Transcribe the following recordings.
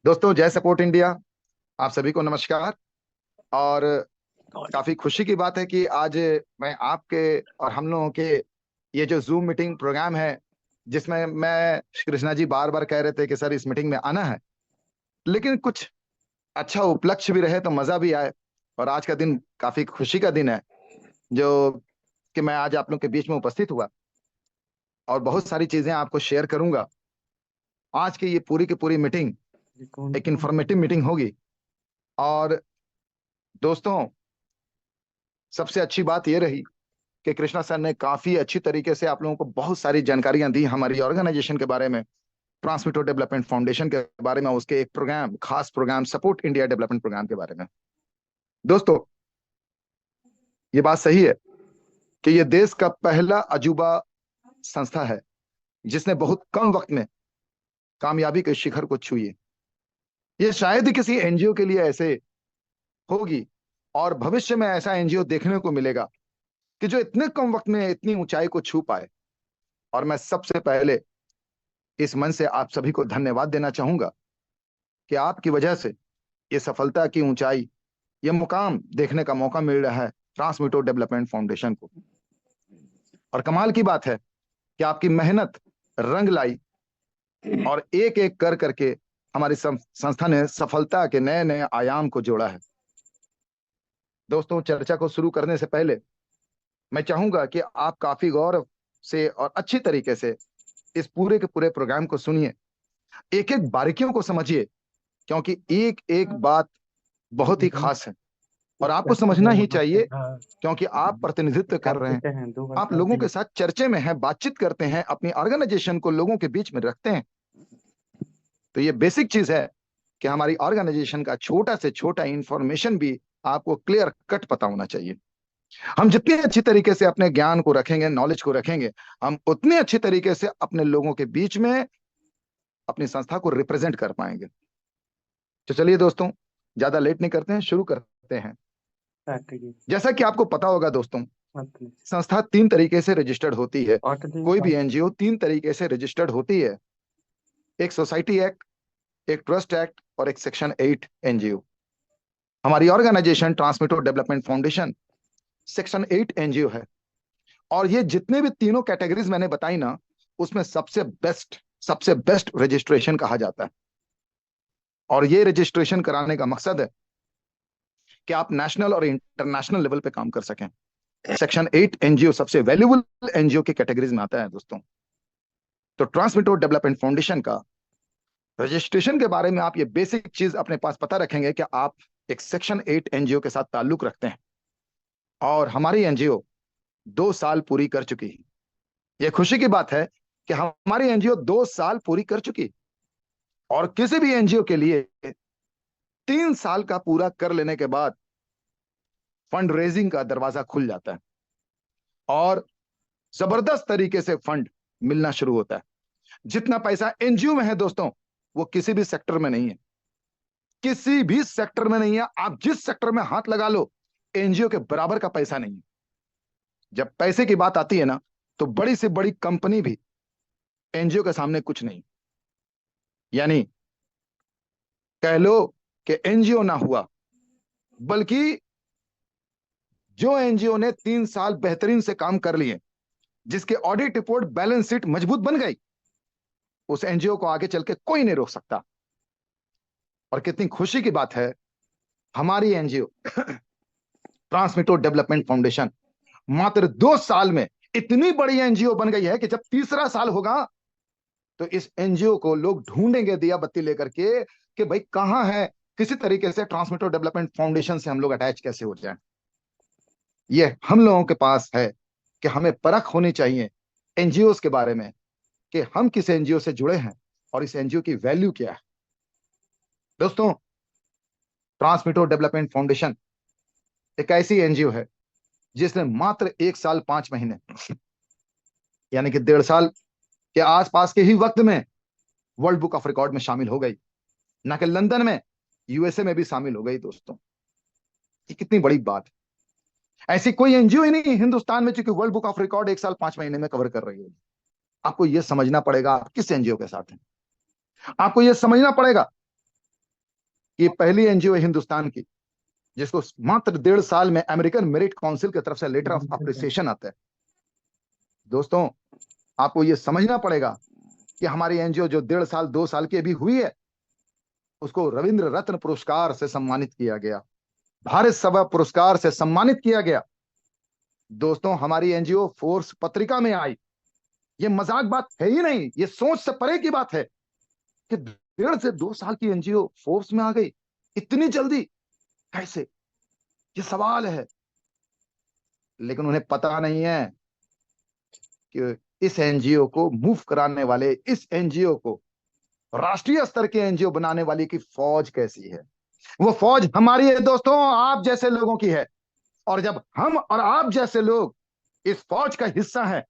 दोस्तों, जय support India. आप सभी को नमस्कार। और काफी खुशी की बात है कि आज मैं आपके और हम लोगों के ये जो जूम मीटिंग प्रोग्राम है, जिसमें मैं कृष्णा जी बार बार कह रहे थे कि सर इस मीटिंग में आना है, लेकिन कुछ अच्छा उपलक्ष्य भी रहे तो मजा भी आए। और आज का दिन काफी खुशी का दिन है, जो कि मैं आज आप लोग के बीच में उपस्थित हुआ और बहुत सारी चीजें आपको शेयर करूंगा। आज की ये पूरी की पूरी मीटिंग एक इंफॉर्मेटिव मीटिंग होगी। और दोस्तों, सबसे अच्छी बात यह रही कि कृष्णा सर ने काफी अच्छी तरीके से आप लोगों को बहुत सारी जानकारियां दी हमारी ऑर्गेनाइजेशन के बारे में, ट्रांसमीटर डेवलपमेंट फाउंडेशन के बारे में, उसके एक प्रोग्राम, खास programme support India development programme के बारे में। दोस्तों, ये बात सही है कि ये देश का पहला अजूबा संस्था है जिसने बहुत कम वक्त में कामयाबी के शिखर को छुई है। ये शायद ही किसी एनजीओ के लिए ऐसे होगी, और भविष्य में ऐसा एनजीओ देखने को मिलेगा कि जो इतने कम वक्त में इतनी ऊंचाई को छू पाए। और मैं सबसे पहले इस मन से आप सभी को धन्यवाद देना चाहूंगा कि आपकी वजह से ये सफलता की ऊंचाई, ये मुकाम देखने का मौका मिल रहा है ट्रांसमीटर डेवलपमेंट फाउंडेशन को। और कमाल की बात है कि आपकी मेहनत रंग लाई और एक एक कर करके हमारी संस्था ने सफलता के नए नए आयाम को जोड़ा है। दोस्तों, चर्चा को शुरू करने से पहले मैं चाहूंगा कि आप काफी गौर से और अच्छी तरीके से इस पूरे के पूरे प्रोग्राम को सुनिए, एक एक बारीकियों को समझिए, क्योंकि एक एक बात बहुत ही खास है और आपको समझना ही चाहिए, क्योंकि आप प्रतिनिधित्व कर रहे हैं, आप लोगों के साथ चर्चे में हैं, बातचीत करते हैं, अपनी ऑर्गेनाइजेशन को लोगों के बीच में रखते हैं। तो ये बेसिक चीज है कि हमारी ऑर्गेनाइजेशन का छोटा से छोटा इंफॉर्मेशन भी आपको क्लियर कट पता होना चाहिए। हम जितनी अच्छी तरीके से अपने ज्ञान को रखेंगे, नॉलेज को रखेंगे, हम उतनी अच्छी तरीके से अपने लोगों के बीच में अपनी संस्था को रिप्रेजेंट कर पाएंगे। तो चलिए दोस्तों, ज्यादा लेट नहीं करते हैं, शुरू करते हैं। जैसा कि आपको पता होगा दोस्तों, संस्था तीन तरीके से रजिस्टर्ड होती है। कोई भी एनजीओ तीन तरीके से रजिस्टर्ड होती है: एक सोसाइटी एक्ट, एक ट्रस्ट एक्ट और एक सेक्शन 8 एनजीओ। हमारी organisation transmitter development foundation section 8 NGO है। और ये जितने भी तीनों कैटेगरीज मैंने बताई ना, उसमें सबसे बेस्ट रजिस्ट्रेशन कहा जाता है। और ये रजिस्ट्रेशन कराने का मकसद है कि आप नेशनल और इंटरनेशनल लेवल पे काम कर सकें। सेक्शन 8 एनजीओ सबसे वैल्यूबल एनजीओ की कैटेगरीज में आता है दोस्तों। तो ट्रांसमीटर डेवलपमेंट फाउंडेशन का रजिस्ट्रेशन के बारे में आप ये बेसिक चीज अपने पास पता रखेंगे कि आप एक सेक्शन 8 एनजीओ के साथ ताल्लुक रखते हैं और हमारी एनजीओ 2 साल पूरी कर चुकी है। यह खुशी की बात है कि हमारी एनजीओ 2 साल पूरी कर चुकी, और किसी भी एनजीओ के लिए 3 साल का पूरा कर लेने के बाद फंड रेजिंग का दरवाजा खुल जाता है और जबरदस्त तरीके से फंड मिलना शुरू होता है। जितना पैसा एनजीओ में है दोस्तों, वो किसी भी सेक्टर में नहीं है, किसी भी सेक्टर में नहीं है। आप जिस सेक्टर में हाथ लगा लो, एनजीओ के बराबर का पैसा नहीं है। जब पैसे की बात आती है ना, तो बड़ी से बड़ी कंपनी भी एनजीओ के सामने कुछ नहीं। यानी कह लो कि एनजीओ ना हुआ, बल्कि जो एनजीओ ने 3 साल बेहतरीन से काम कर लिए, जिसके ऑडिट रिपोर्ट, बैलेंस शीट मजबूत बन गई, उस एनजीओ को आगे चल के कोई नहीं रोक सकता। और कितनी खुशी की बात है, हमारी एनजीओ ट्रांसमीटर डेवलपमेंट फाउंडेशन मात्र 2 साल में इतनी बड़ी एनजीओ बन गई है कि जब तीसरा साल होगा तो इस एनजीओ को लोग ढूंढेंगे दिया बत्ती लेकर के कि भाई कहां है, किसी तरीके से ट्रांसमीटर डेवलपमेंट फाउंडेशन से हम लोग अटैच कैसे हो जाए। ये हम लोगों के पास है कि हमें परख होनी चाहिए एनजीओ के बारे में कि हम किस एनजीओ से जुड़े हैं और इस एनजीओ की वैल्यू क्या है। दोस्तों, ट्रांसमीटर डेवलपमेंट फाउंडेशन एक ऐसी एनजीओ है जिसने मात्र 1 साल 5 महीने, यानी कि 1.5 साल के आसपास के ही वक्त में वर्ल्ड बुक ऑफ रिकॉर्ड में शामिल हो गई, ना कि लंदन में, यूएसए में भी शामिल हो गई। दोस्तों, ये कितनी बड़ी बात है। ऐसी कोई एनजीओ ही नहीं हिंदुस्तान में जो कि वर्ल्ड बुक ऑफ रिकॉर्ड 1 साल 5 महीने में कवर कर रही है। आपको यह समझना पड़ेगा आप किस एनजीओ के साथ हैं। आपको यह समझना पड़ेगा कि पहली एनजीओ है हिंदुस्तान की जिसको मात्र 1.5 साल में अमेरिकन मेरिट काउंसिल की तरफ से लेटर ऑफ अप्रिसिएशन आता है। दोस्तों, आपको ये समझना पड़ेगा कि हमारी एनजीओ जो 1.5 साल 2 साल की अभी हुई है, उसको रविंद्र रत्न पुरस्कार से सम्मानित किया गया, भारत सभा पुरस्कार से सम्मानित किया गया। दोस्तों, हमारी एनजीओ फोर्स पत्रिका में आई। ये मजाक बात है ही नहीं, ये सोच से परे की बात है कि 1.5 से 2 साल की एनजीओ फोर्स में आ गई इतनी जल्दी, कैसे? ये सवाल है। लेकिन उन्हें पता नहीं है कि इस एनजीओ को मूव कराने वाले, इस एनजीओ को राष्ट्रीय स्तर के एनजीओ बनाने वाली की फौज कैसी है। वो फौज हमारी है दोस्तों, आप जैसे लोगों की है। और जब हम और आप जैसे लोग इस फौज का हिस्सा हैं,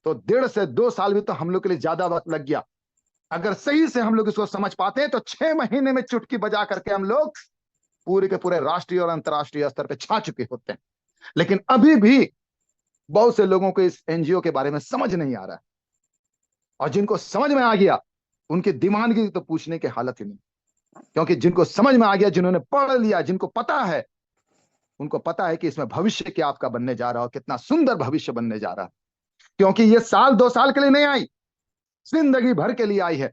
तो 1.5 से 2 साल भी तो हम लोग के लिए ज्यादा वक्त लग गया। अगर सही से हम लोग इसको समझ पाते हैं तो 6 महीने में चुटकी बजा करके हम लोग पूरे के पूरे राष्ट्रीय और अंतर्राष्ट्रीय स्तर पर छा चुके होते हैं। लेकिन अभी भी बहुत से लोगों को इस एनजीओ के बारे में समझ नहीं आ रहा है, और जिनको समझ में आ गया उनकी दीवानगी तो पूछने की हालत ही नहीं। क्योंकि जिनको समझ में आ गया, जिन्होंने पढ़ लिया, जिनको पता है, उनको पता है कि इसमें भविष्य क्या आपका बनने जा रहा है और कितना सुंदर भविष्य बनने जा रहा है। क्योंकि ये साल 2 साल के लिए नहीं आई, जिंदगी भर के लिए आई है।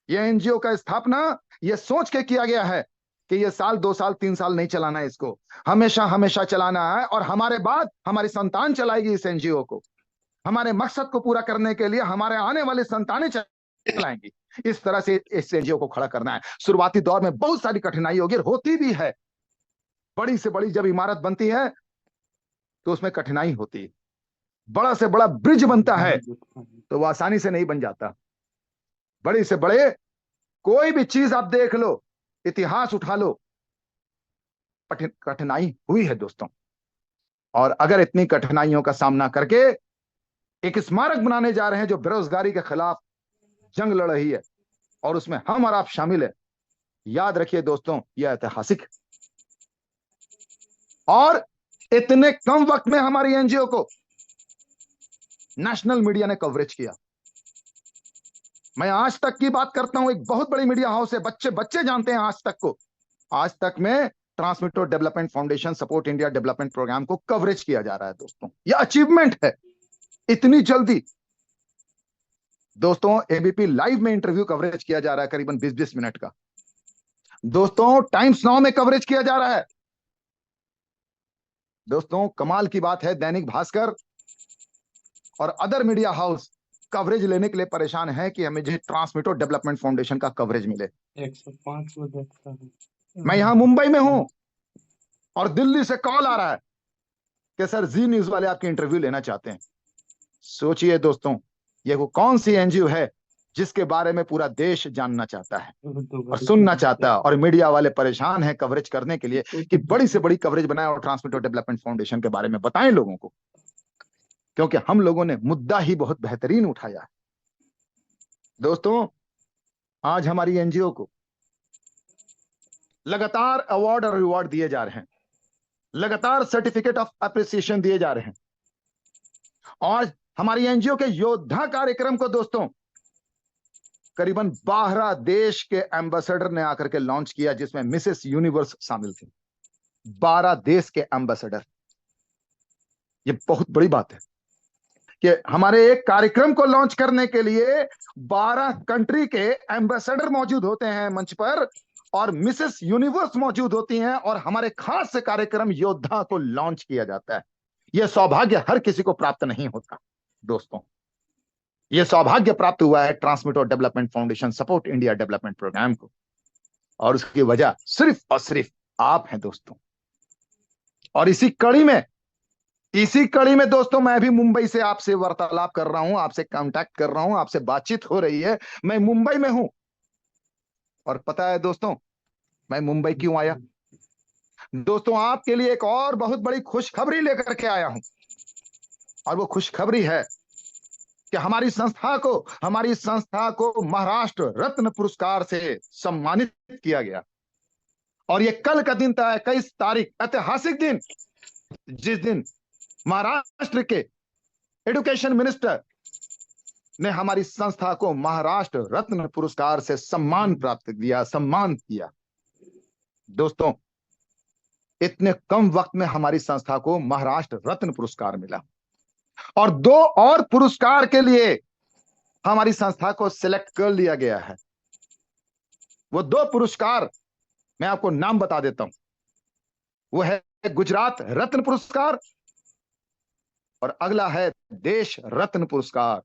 ये एनजीओ का स्थापना ये सोच के किया गया है कि ये साल 2 साल 3 साल नहीं चलाना है, इसको हमेशा हमेशा चलाना है, और हमारे बाद हमारी संतान चलाएगी इस एनजीओ को। हमारे मकसद को पूरा करने के लिए हमारे आने वाली संतानें चलाएंगी। इस तरह से इस एनजीओ को खड़ा करना है। शुरुआती दौर में बहुत सारी कठिनाई होगी, होती भी है। बड़ी से बड़ी जब इमारत बनती है तो उसमें कठिनाई होती है। बड़ा से बड़ा ब्रिज बनता है तो वो आसानी से नहीं बन जाता। बड़ी से बड़े कोई भी चीज आप देख लो, इतिहास उठा लो, कठिनाई हुई है दोस्तों। और अगर इतनी कठिनाइयों का सामना करके एक स्मारक बनाने जा रहे हैं जो बेरोजगारी के खिलाफ जंग लड़ रही है, और उसमें हम और आप शामिल है, याद रखिए दोस्तों, यह ऐतिहासिक है। और इतने कम वक्त में हमारी एनजीओ को नेशनल मीडिया ने कवरेज किया। मैं आज तक की बात करता हूं, एक बहुत बड़ी मीडिया हाउस है, बच्चे बच्चे जानते हैं आज तक को। आज तक में transmitter development foundation support India development programme को कवरेज किया जा रहा है दोस्तों। यह अचीवमेंट है इतनी जल्दी। दोस्तों, एबीपी लाइव में इंटरव्यू कवरेज किया जा रहा है करीबन 20-20 मिनट का। दोस्तों, टाइम्स नाउ में कवरेज किया जा रहा है। दोस्तों, कमाल की बात है, दैनिक भास्कर और अदर मीडिया हाउस कवरेज लेने के लिए परेशान है कि हमें जो ट्रांसमीटर डेवलपमेंट फाउंडेशन का कवरेज मिले। 105 को देखता हूं। मैं यहां मुंबई में हूं और दिल्ली से कॉल आ रहा है कि सर जी न्यूज वाले आपकी इंटरव्यू लेना चाहते हैं। सोचिए दोस्तों, ये वो कौन सी एनजीओ है जिसके बारे में पूरा देश जानना चाहता है और सुनना चाहता है, और मीडिया वाले परेशान हैं कवरेज करने के लिए कि बड़ी से बड़ी कवरेज बनाए और ट्रांसमीटर डेवलपमेंट फाउंडेशन के बारे में बताएं लोगों को। क्योंकि हम लोगों ने मुद्दा ही बहुत बेहतरीन उठाया है। दोस्तों, आज हमारी एनजीओ को लगातार अवार्ड और रिवॉर्ड दिए जा रहे हैं, लगातार सर्टिफिकेट ऑफ अप्रिसिएशन दिए जा रहे हैं। और हमारी एनजीओ के योद्धा कार्यक्रम को दोस्तों करीबन 12 देश के एम्बेसडर ने आकर के लॉन्च किया, जिसमें मिसेस यूनिवर्स शामिल थी। 12 देश के एम्बेसडर। ये बहुत बड़ी बात है कि हमारे एक कार्यक्रम को लॉन्च करने के लिए 12 कंट्री के एम्बेसडर मौजूद होते हैं मंच पर, और मिसेस यूनिवर्स मौजूद होती हैं, और हमारे खास कार्यक्रम योद्धा को लॉन्च किया जाता है। यह सौभाग्य हर किसी को प्राप्त नहीं होता दोस्तों। यह सौभाग्य प्राप्त हुआ है transmitter development foundation support India development programme को, और उसकी वजह सिर्फ और सिर्फ आप हैं दोस्तों। और इसी कड़ी में दोस्तों, मैं भी मुंबई से आपसे वार्तालाप कर रहा हूं, आपसे कांटेक्ट कर रहा हूं, आपसे बातचीत हो रही है। मैं मुंबई में हूं, और पता है दोस्तों मैं मुंबई क्यों आया? दोस्तों, आपके लिए एक और बहुत बड़ी खुशखबरी लेकर के आया हूं, और वो खुशखबरी है कि हमारी संस्था को महाराष्ट्र रत्न पुरस्कार से सम्मानित किया गया। और ये कल का दिन था, 21 तारीख, ऐतिहासिक दिन, जिस दिन महाराष्ट्र के एजुकेशन मिनिस्टर ने हमारी संस्था को महाराष्ट्र रत्न पुरस्कार से सम्मान किया। दोस्तों, इतने कम वक्त में हमारी संस्था को महाराष्ट्र रत्न पुरस्कार मिला और 2 और पुरस्कार के लिए हमारी संस्था को सिलेक्ट कर लिया गया है। वो 2 पुरस्कार मैं आपको नाम बता देता हूं। वो है गुजरात रत्न पुरस्कार और अगला है देश रत्न पुरस्कार।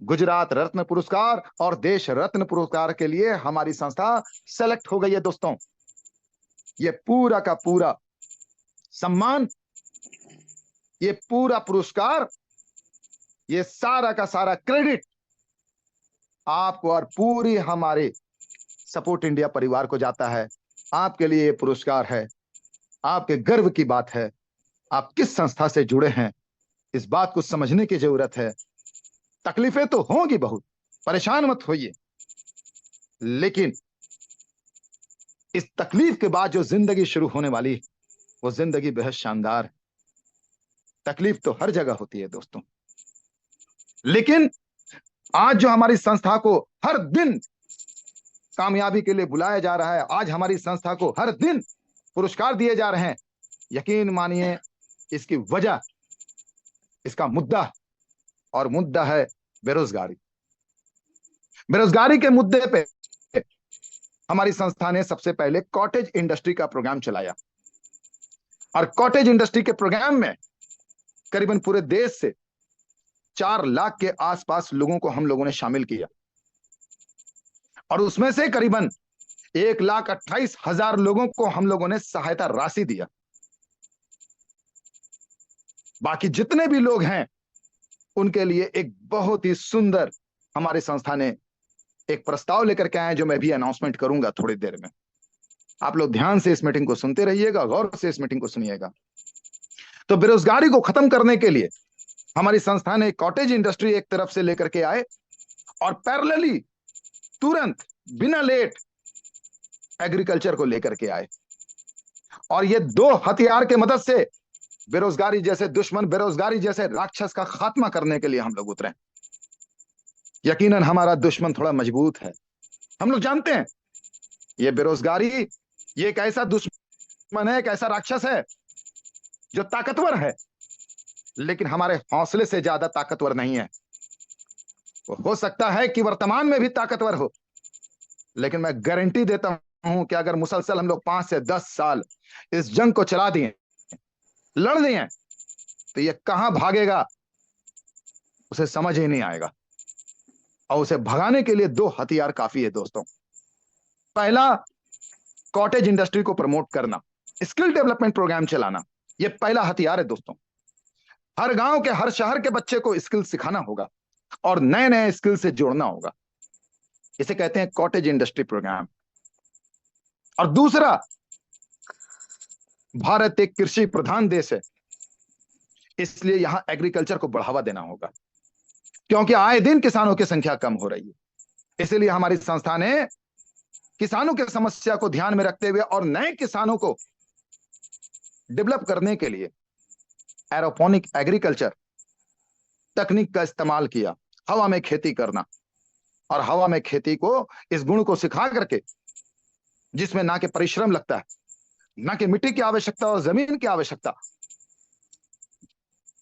गुजरात रत्न पुरस्कार और देश रत्न पुरस्कार के लिए हमारी संस्था सेलेक्ट हो गई है। दोस्तों, ये पूरा का पूरा सम्मान, ये पूरा पुरस्कार, ये सारा का सारा क्रेडिट आपको और पूरी हमारे सपोर्ट इंडिया परिवार को जाता है। आपके लिए ये पुरस्कार है, आपके गर्व की बात है। आप किस संस्था से जुड़े हैं, इस बात को समझने की जरूरत है। तकलीफें तो होंगी बहुत, परेशान मत होइए, लेकिन इस तकलीफ के बाद जो जिंदगी शुरू होने वाली है वो जिंदगी बेहद शानदार है। तकलीफ तो हर जगह होती है दोस्तों, लेकिन आज जो हमारी संस्था को हर दिन कामयाबी के लिए बुलाया जा रहा है, आज हमारी संस्था को हर दिन पुरस्कार दिए जा रहे हैं, यकीन मानिए इसकी वजह, इसका मुद्दा, और मुद्दा है बेरोजगारी। बेरोजगारी के मुद्दे पे हमारी संस्था ने सबसे पहले कॉटेज इंडस्ट्री का प्रोग्राम चलाया और कॉटेज इंडस्ट्री के प्रोग्राम में करीबन पूरे देश से 4 लाख के आसपास लोगों को हम लोगों ने शामिल किया और उसमें से करीबन 1,28,000 लोगों को हम लोगों ने सहायता राशि दिया। बाकी जितने भी लोग हैं उनके लिए एक बहुत ही सुंदर हमारी संस्था ने एक प्रस्ताव लेकर के आए, जो मैं भी अनाउंसमेंट करूंगा थोड़ी देर में। आप लोग ध्यान से इस मीटिंग को सुनते रहिएगा, गौर से इस मीटिंग को सुनिएगा। तो बेरोजगारी को खत्म करने के लिए हमारी संस्था ने कॉटेज इंडस्ट्री एक तरफ से लेकर के आए और पैरेलली तुरंत बिना लेट एग्रीकल्चर को लेकर के आए और ये 2 हथियार के मदद से बेरोजगारी जैसे दुश्मन, बेरोजगारी जैसे राक्षस का खात्मा करने के लिए हम लोग उतरे। यकीनन हमारा दुश्मन थोड़ा मजबूत है, हम लोग जानते हैं। ये बेरोजगारी, ये एक ऐसा दुश्मन है, एक ऐसा राक्षस है जो ताकतवर है, लेकिन हमारे हौसले से ज्यादा ताकतवर नहीं है। वो हो सकता है कि वर्तमान में भी ताकतवर हो, लेकिन मैं गारंटी देता हूं कि अगर मुसलसल हम लोग 5 से 10 साल इस जंग को चला दिए, लड़ दिए, तो ये कहां भागेगा उसे समझ ही नहीं आएगा। और उसे भगाने के लिए 2 हथियार काफी है दोस्तों। पहला, कॉटेज इंडस्ट्री को प्रमोट करना, स्किल डेवलपमेंट प्रोग्राम चलाना, यह पहला हथियार है दोस्तों। हर गांव के, हर शहर के बच्चे को स्किल सिखाना होगा और नए नए स्किल से जोड़ना होगा। इसे कहते हैं कॉटेज इंडस्ट्री प्रोग्राम। और दूसरा, भारत एक कृषि प्रधान देश है, इसलिए यहां एग्रीकल्चर को बढ़ावा देना होगा, क्योंकि आए दिन किसानों की संख्या कम हो रही है। इसलिए हमारी संस्था ने किसानों की समस्या को ध्यान में रखते हुए और नए किसानों को डेवलप करने के लिए एरोपोनिक एग्रीकल्चर तकनीक का इस्तेमाल किया। हवा में खेती करना, और हवा में खेती को, इस गुण को सिखा करके, जिसमें ना कि परिश्रम लगता है, ना कि मिट्टी की आवश्यकता और जमीन की आवश्यकता।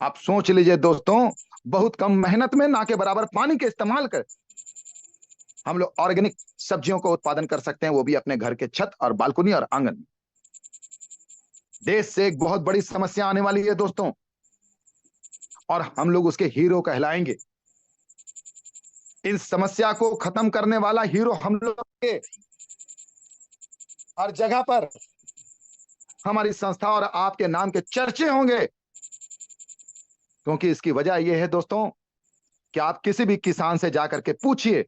आप सोच लीजिए दोस्तों, बहुत कम मेहनत में ना के बराबर पानी के इस्तेमाल कर हम लोग ऑर्गेनिक सब्जियों को उत्पादन कर सकते हैं, वो भी अपने घर के छत और बालकनी और आंगन में। देश से एक बहुत बड़ी समस्या आने वाली है दोस्तों, और हम लोग उसके हीरो कहलाएंगे। इस समस्या को खत्म करने वाला हीरो हम लोग के हर जगह पर हमारी संस्था और आपके नाम के चर्चे होंगे, क्योंकि इसकी वजह यह है दोस्तों कि आप किसी भी किसान से जाकर के पूछिए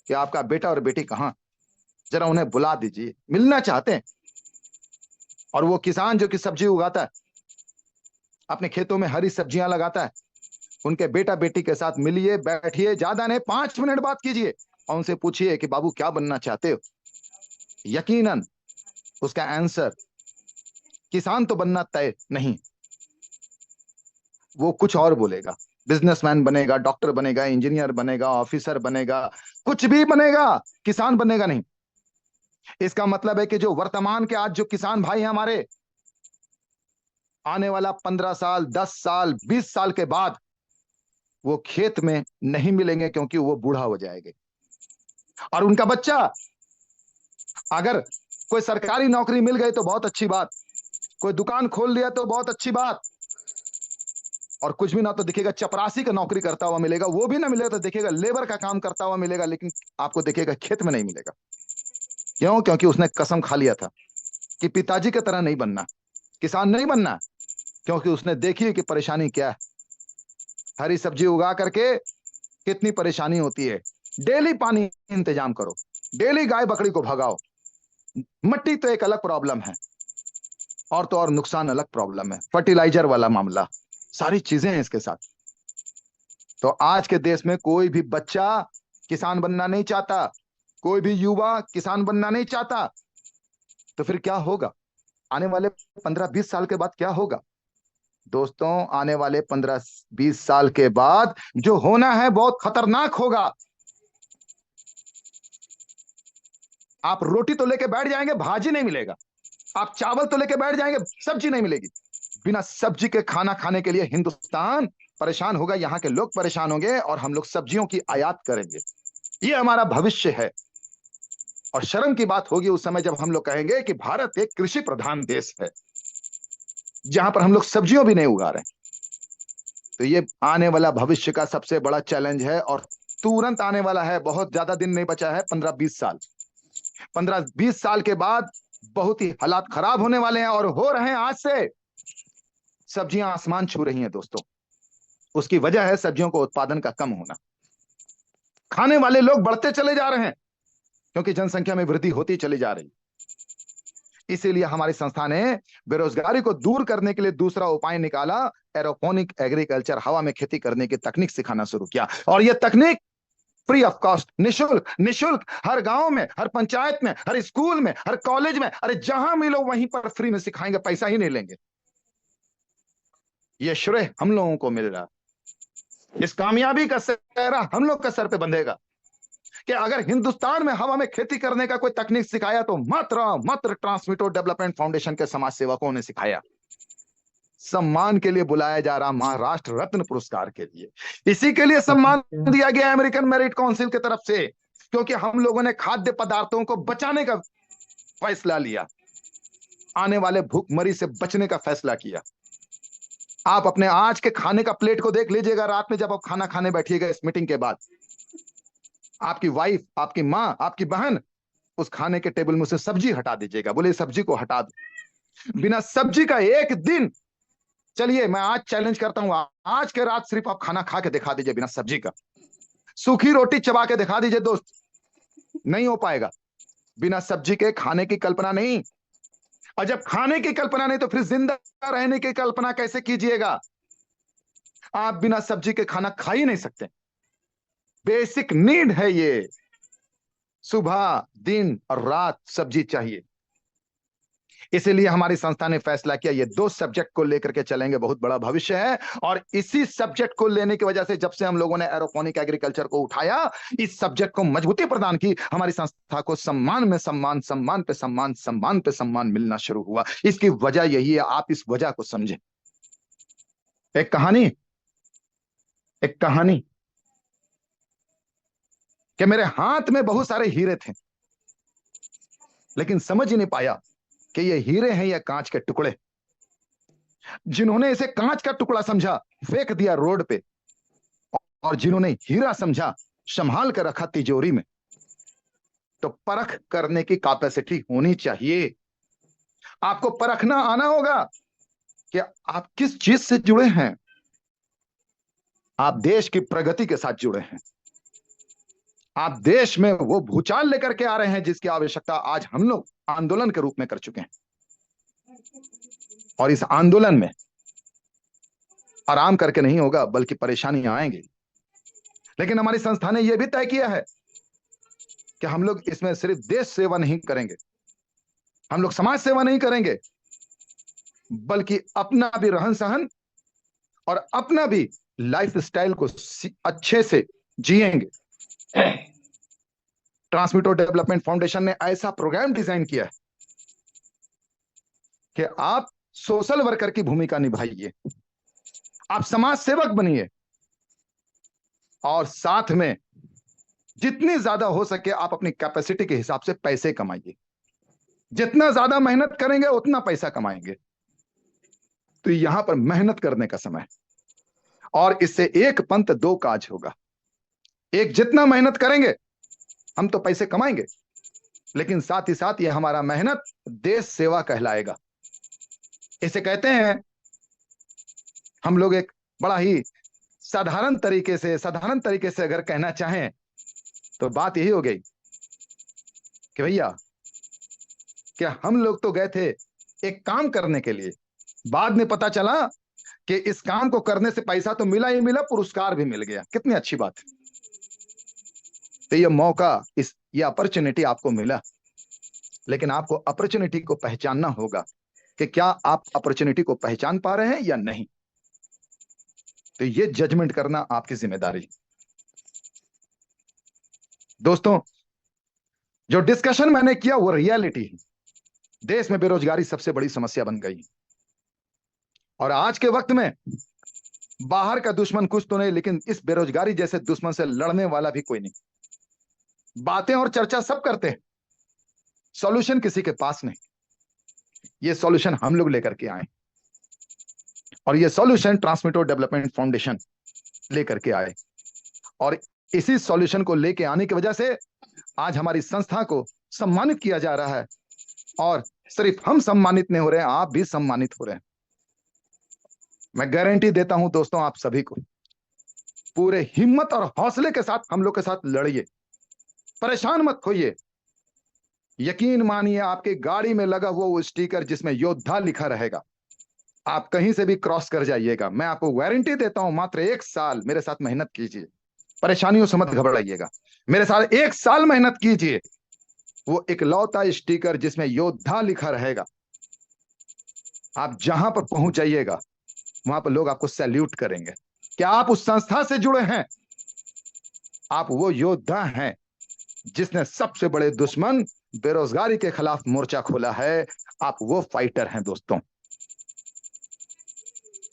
कि आपका बेटा और बेटी कहां, जरा उन्हें बुला दीजिए, मिलना चाहते हैं। और वो किसान जो कि सब्जी उगाता है, अपने खेतों में हरी सब्जियां लगाता है, उनके बेटा बेटी के साथ मिलिए, बैठिए, ज्यादा नहीं 5 मिनट बात कीजिए और उनसे पूछिए कि बाबू क्या बनना चाहते हो। यकीनन उसका आंसर, किसान तो बनना तय नहीं, वो कुछ और बोलेगा। बिजनेसमैन बनेगा, डॉक्टर बनेगा, इंजीनियर बनेगा, ऑफिसर बनेगा, कुछ भी बनेगा, किसान बनेगा नहीं। इसका मतलब है कि जो वर्तमान के आज जो किसान भाई हैं हमारे, आने वाला 15 साल, 10 साल, 20 साल के बाद वो खेत में नहीं मिलेंगे, क्योंकि वो बूढ़ा हो जाएंगे। और उनका बच्चा, अगर कोई सरकारी नौकरी मिल गई तो बहुत अच्छी बात, कोई दुकान खोल लिया तो बहुत अच्छी बात, और कुछ भी ना तो दिखेगा चपरासी का नौकरी करता हुआ मिलेगा, वो भी ना मिलेगा तो दिखेगा लेबर का काम करता हुआ मिलेगा, लेकिन आपको दिखेगा खेत में नहीं मिलेगा। क्यों? क्योंकि उसने कसम खा लिया था कि पिताजी की तरह नहीं बनना, किसान नहीं बनना, क्योंकि उसने देखी है कि परेशानी क्या है। हरी सब्जी उगा करके कितनी परेशानी होती है। डेली पानी इंतजाम करो, डेली गाय बकरी को भगाओ, मट्टी तो एक अलग प्रॉब्लम है, और तो और नुकसान अलग प्रॉब्लम है, फर्टिलाइजर वाला मामला, सारी चीजें हैं इसके साथ। तो आज के देश में कोई भी बच्चा किसान बनना नहीं चाहता, कोई भी युवा किसान बनना नहीं चाहता। तो फिर क्या होगा आने वाले 15-20 साल के बाद? क्या होगा दोस्तों? आने वाले 15-20 साल के बाद जो होना है बहुत खतरनाक होगा। आप रोटी तो लेके बैठ जाएंगे, भाजी नहीं मिलेगा। आप चावल तो लेके बैठ जाएंगे, सब्जी नहीं मिलेगी। बिना सब्जी के खाना खाने के लिए हिंदुस्तान परेशान होगा, यहाँ के लोग परेशान होंगे, और हम लोग सब्जियों की आयात करेंगे। ये हमारा भविष्य है। और शर्म की बात होगी उस समय जब हम लोग कहेंगे कि भारत एक कृषि प्रधान देश है, जहां पर हम लोग सब्जियों भी नहीं उगा रहे। तो ये आने वाला भविष्य का सबसे बड़ा चैलेंज है, और तुरंत आने वाला है, बहुत ज्यादा दिन नहीं बचा है, 15-20 साल। 15-20 साल के बाद बहुत ही हालात खराब होने वाले हैं, और हो रहे हैं आज से। सब्जियां आसमान छू रही हैं दोस्तों। उसकी वजह है सब्जियों को उत्पादन का कम होना। खाने वाले लोग बढ़ते चले जा रहे हैं, क्योंकि जनसंख्या में वृद्धि होती चली जा रही। इसीलिए हमारी संस्था ने बेरोजगारी को दूर करने के लिए दूसरा उपाय निकाला, एरोपोनिक एग्रीकल्चर, हवा में खेती करने की तकनीक सिखाना शुरू किया। और यह तकनीक फ्री ऑफ कॉस्ट, निशुल्क, निशुल्क, हर गांव में, हर पंचायत में, हर स्कूल में, हर कॉलेज में, अरे जहां मिलो वहीं पर फ्री में सिखाएंगे, पैसा ही नहीं लेंगे। यह श्रेय हम लोगों को मिल रहा। इस कामयाबी का सेहरा हम लोग का सर पे बंधेगा कि अगर हिंदुस्तान में हवा में खेती करने का कोई तकनीक सिखाया तो मात्र ट्रांसमिटो डेवलपमेंट फाउंडेशन के समाज सेवकों ने सिखाया। सम्मान के लिए बुलाया जा रहा, महाराष्ट्र रत्न पुरस्कार के लिए। इसी के लिए सम्मान दिया गया अमेरिकन मेरिट काउंसिल की तरफ से, क्योंकि हम लोगों ने खाद्य पदार्थों को बचाने का फैसला लिया, आने वाले भूखमरी से बचने का फैसला किया। आप अपने आज के खाने का प्लेट को देख लीजिएगा, रात में जब आप खाना खाने बैठिएगा इस मीटिंग के बाद, आपकी वाइफ, आपकी माँ, आपकी बहन, उस खाने के टेबल में से सब्जी हटा दीजिएगा, बोले सब्जी को हटा दो। बिना सब्जी का एक दिन, चलिए मैं आज चैलेंज करता हूं, आज के रात सिर्फ आप खाना खा के दिखा दीजिए बिना सब्जी का, सूखी रोटी चबा के दिखा दीजिए दोस्त, नहीं हो पाएगा। बिना सब्जी के खाने की कल्पना नहीं। और जब खाने की कल्पना नहीं तो फिर जिंदा रहने की कल्पना कैसे कीजिएगा? आप बिना सब्जी के खाना खा ही नहीं सकते। बेसिक नीड है ये, सुबह, दिन और रात सब्जी चाहिए। इसीलिए हमारी संस्था ने फैसला किया ये 2 सब्जेक्ट को लेकर के चलेंगे, बहुत बड़ा भविष्य है। और इसी सब्जेक्ट को लेने की वजह से जब से हम लोगों ने एरोपोनिक एग्रीकल्चर को उठाया, इस सब्जेक्ट को मजबूती प्रदान की, हमारी संस्था को सम्मान में सम्मान, सम्मान पे सम्मान, सम्मान पे सम्मान मिलना शुरू हुआ। इसकी वजह यही है, आप इस वजह को समझें। एक कहानी कि मेरे हाथ में बहुत सारे हीरे थे, लेकिन समझ ही नहीं पाया कि ये हीरे हैं या कांच के टुकड़े। जिन्होंने इसे कांच का टुकड़ा समझा, फेंक दिया रोड पे, और जिन्होंने हीरा समझा, संभाल कर रखा तिजोरी में। तो परख करने की कैपेसिटी होनी चाहिए। आपको परखना आना होगा कि आप किस चीज से जुड़े हैं। आप देश की प्रगति के साथ जुड़े हैं, आप देश में वो भूचाल लेकर के आ रहे हैं जिसकी आवश्यकता आज हम लोग आंदोलन के रूप में कर चुके हैं। और इस आंदोलन में आराम करके नहीं होगा, बल्कि परेशानियां आएंगी। लेकिन हमारी संस्था ने यह भी तय किया है कि हम लोग इसमें सिर्फ देश सेवा नहीं करेंगे, हम लोग समाज सेवा नहीं करेंगे, बल्कि अपना भी रहन सहन और अपना भी लाइफ स्टाइल को अच्छे से जिएंगे। ट्रांसमीटर डेवलपमेंट फाउंडेशन ने ऐसा प्रोग्राम डिजाइन किया है कि आप सोशल वर्कर की भूमिका निभाइए, आप समाज सेवक बनिए, और साथ में जितनी ज्यादा हो सके आप अपनी कैपेसिटी के हिसाब से पैसे कमाइए। जितना ज्यादा मेहनत करेंगे उतना पैसा कमाएंगे। तो यहां पर मेहनत करने का समय, और इससे एक पंथ दो काज होगा। एक, जितना मेहनत करेंगे हम तो पैसे कमाएंगे, लेकिन साथ ही साथ ये हमारा मेहनत देश सेवा कहलाएगा। इसे कहते हैं, हम लोग एक बड़ा ही साधारण तरीके से अगर कहना चाहें तो बात यही हो गई कि भैया, क्या हम लोग तो गए थे एक काम करने के लिए, बाद में पता चला कि इस काम को करने से पैसा तो मिला ही मिला, पुरस्कार भी मिल गया। कितनी अच्छी बात है। तो ये मौका, ये अपॉर्चुनिटी आपको मिला, लेकिन आपको अपॉर्चुनिटी को पहचानना होगा कि क्या आप अपॉर्चुनिटी को पहचान पा रहे हैं या नहीं। तो ये जजमेंट करना आपकी जिम्मेदारी। दोस्तों, जो डिस्कशन मैंने किया वो रियलिटी है। देश में बेरोजगारी सबसे बड़ी समस्या बन गई, और आज के वक्त में बाहर का दुश्मन कुछ तो नहीं, लेकिन इस बेरोजगारी जैसे दुश्मन से लड़ने वाला भी कोई नहीं। बातें और चर्चा सब करते हैं, सॉल्यूशन किसी के पास नहीं। ये सॉल्यूशन हम लोग लेकर के आए, और ये सॉल्यूशन ट्रांसमीटर डेवलपमेंट फाउंडेशन लेकर के आए, और इसी सॉल्यूशन को लेके आने की वजह से आज हमारी संस्था को सम्मानित किया जा रहा है। और सिर्फ हम सम्मानित नहीं हो रहे हैं, आप भी सम्मानित हो रहे हैं। मैं गारंटी देता हूं दोस्तों, आप सभी को पूरे हिम्मत और हौसले के साथ हम लोग के साथ लड़िए, परेशान मत होइए। यकीन मानिए, आपकी गाड़ी में लगा हुआ वो स्टिकर जिसमें योद्धा लिखा रहेगा, आप कहीं से भी क्रॉस कर जाइएगा। मैं आपको वारंटी देता हूं, मात्र 1 साल मेरे साथ मेहनत कीजिए, परेशानियों से मत घबराइएगा। मेरे साथ 1 साल मेहनत कीजिए, वो इकलौता स्टिकर जिसमें योद्धा लिखा रहेगा, आप जहां पर पहुंच जाइएगा वहां पर लोग आपको सैल्यूट करेंगे। क्या आप उस संस्था से जुड़े हैं? आप वो योद्धा हैं जिसने सबसे बड़े दुश्मन बेरोजगारी के खिलाफ मोर्चा खोला है। आप वो फाइटर हैं दोस्तों,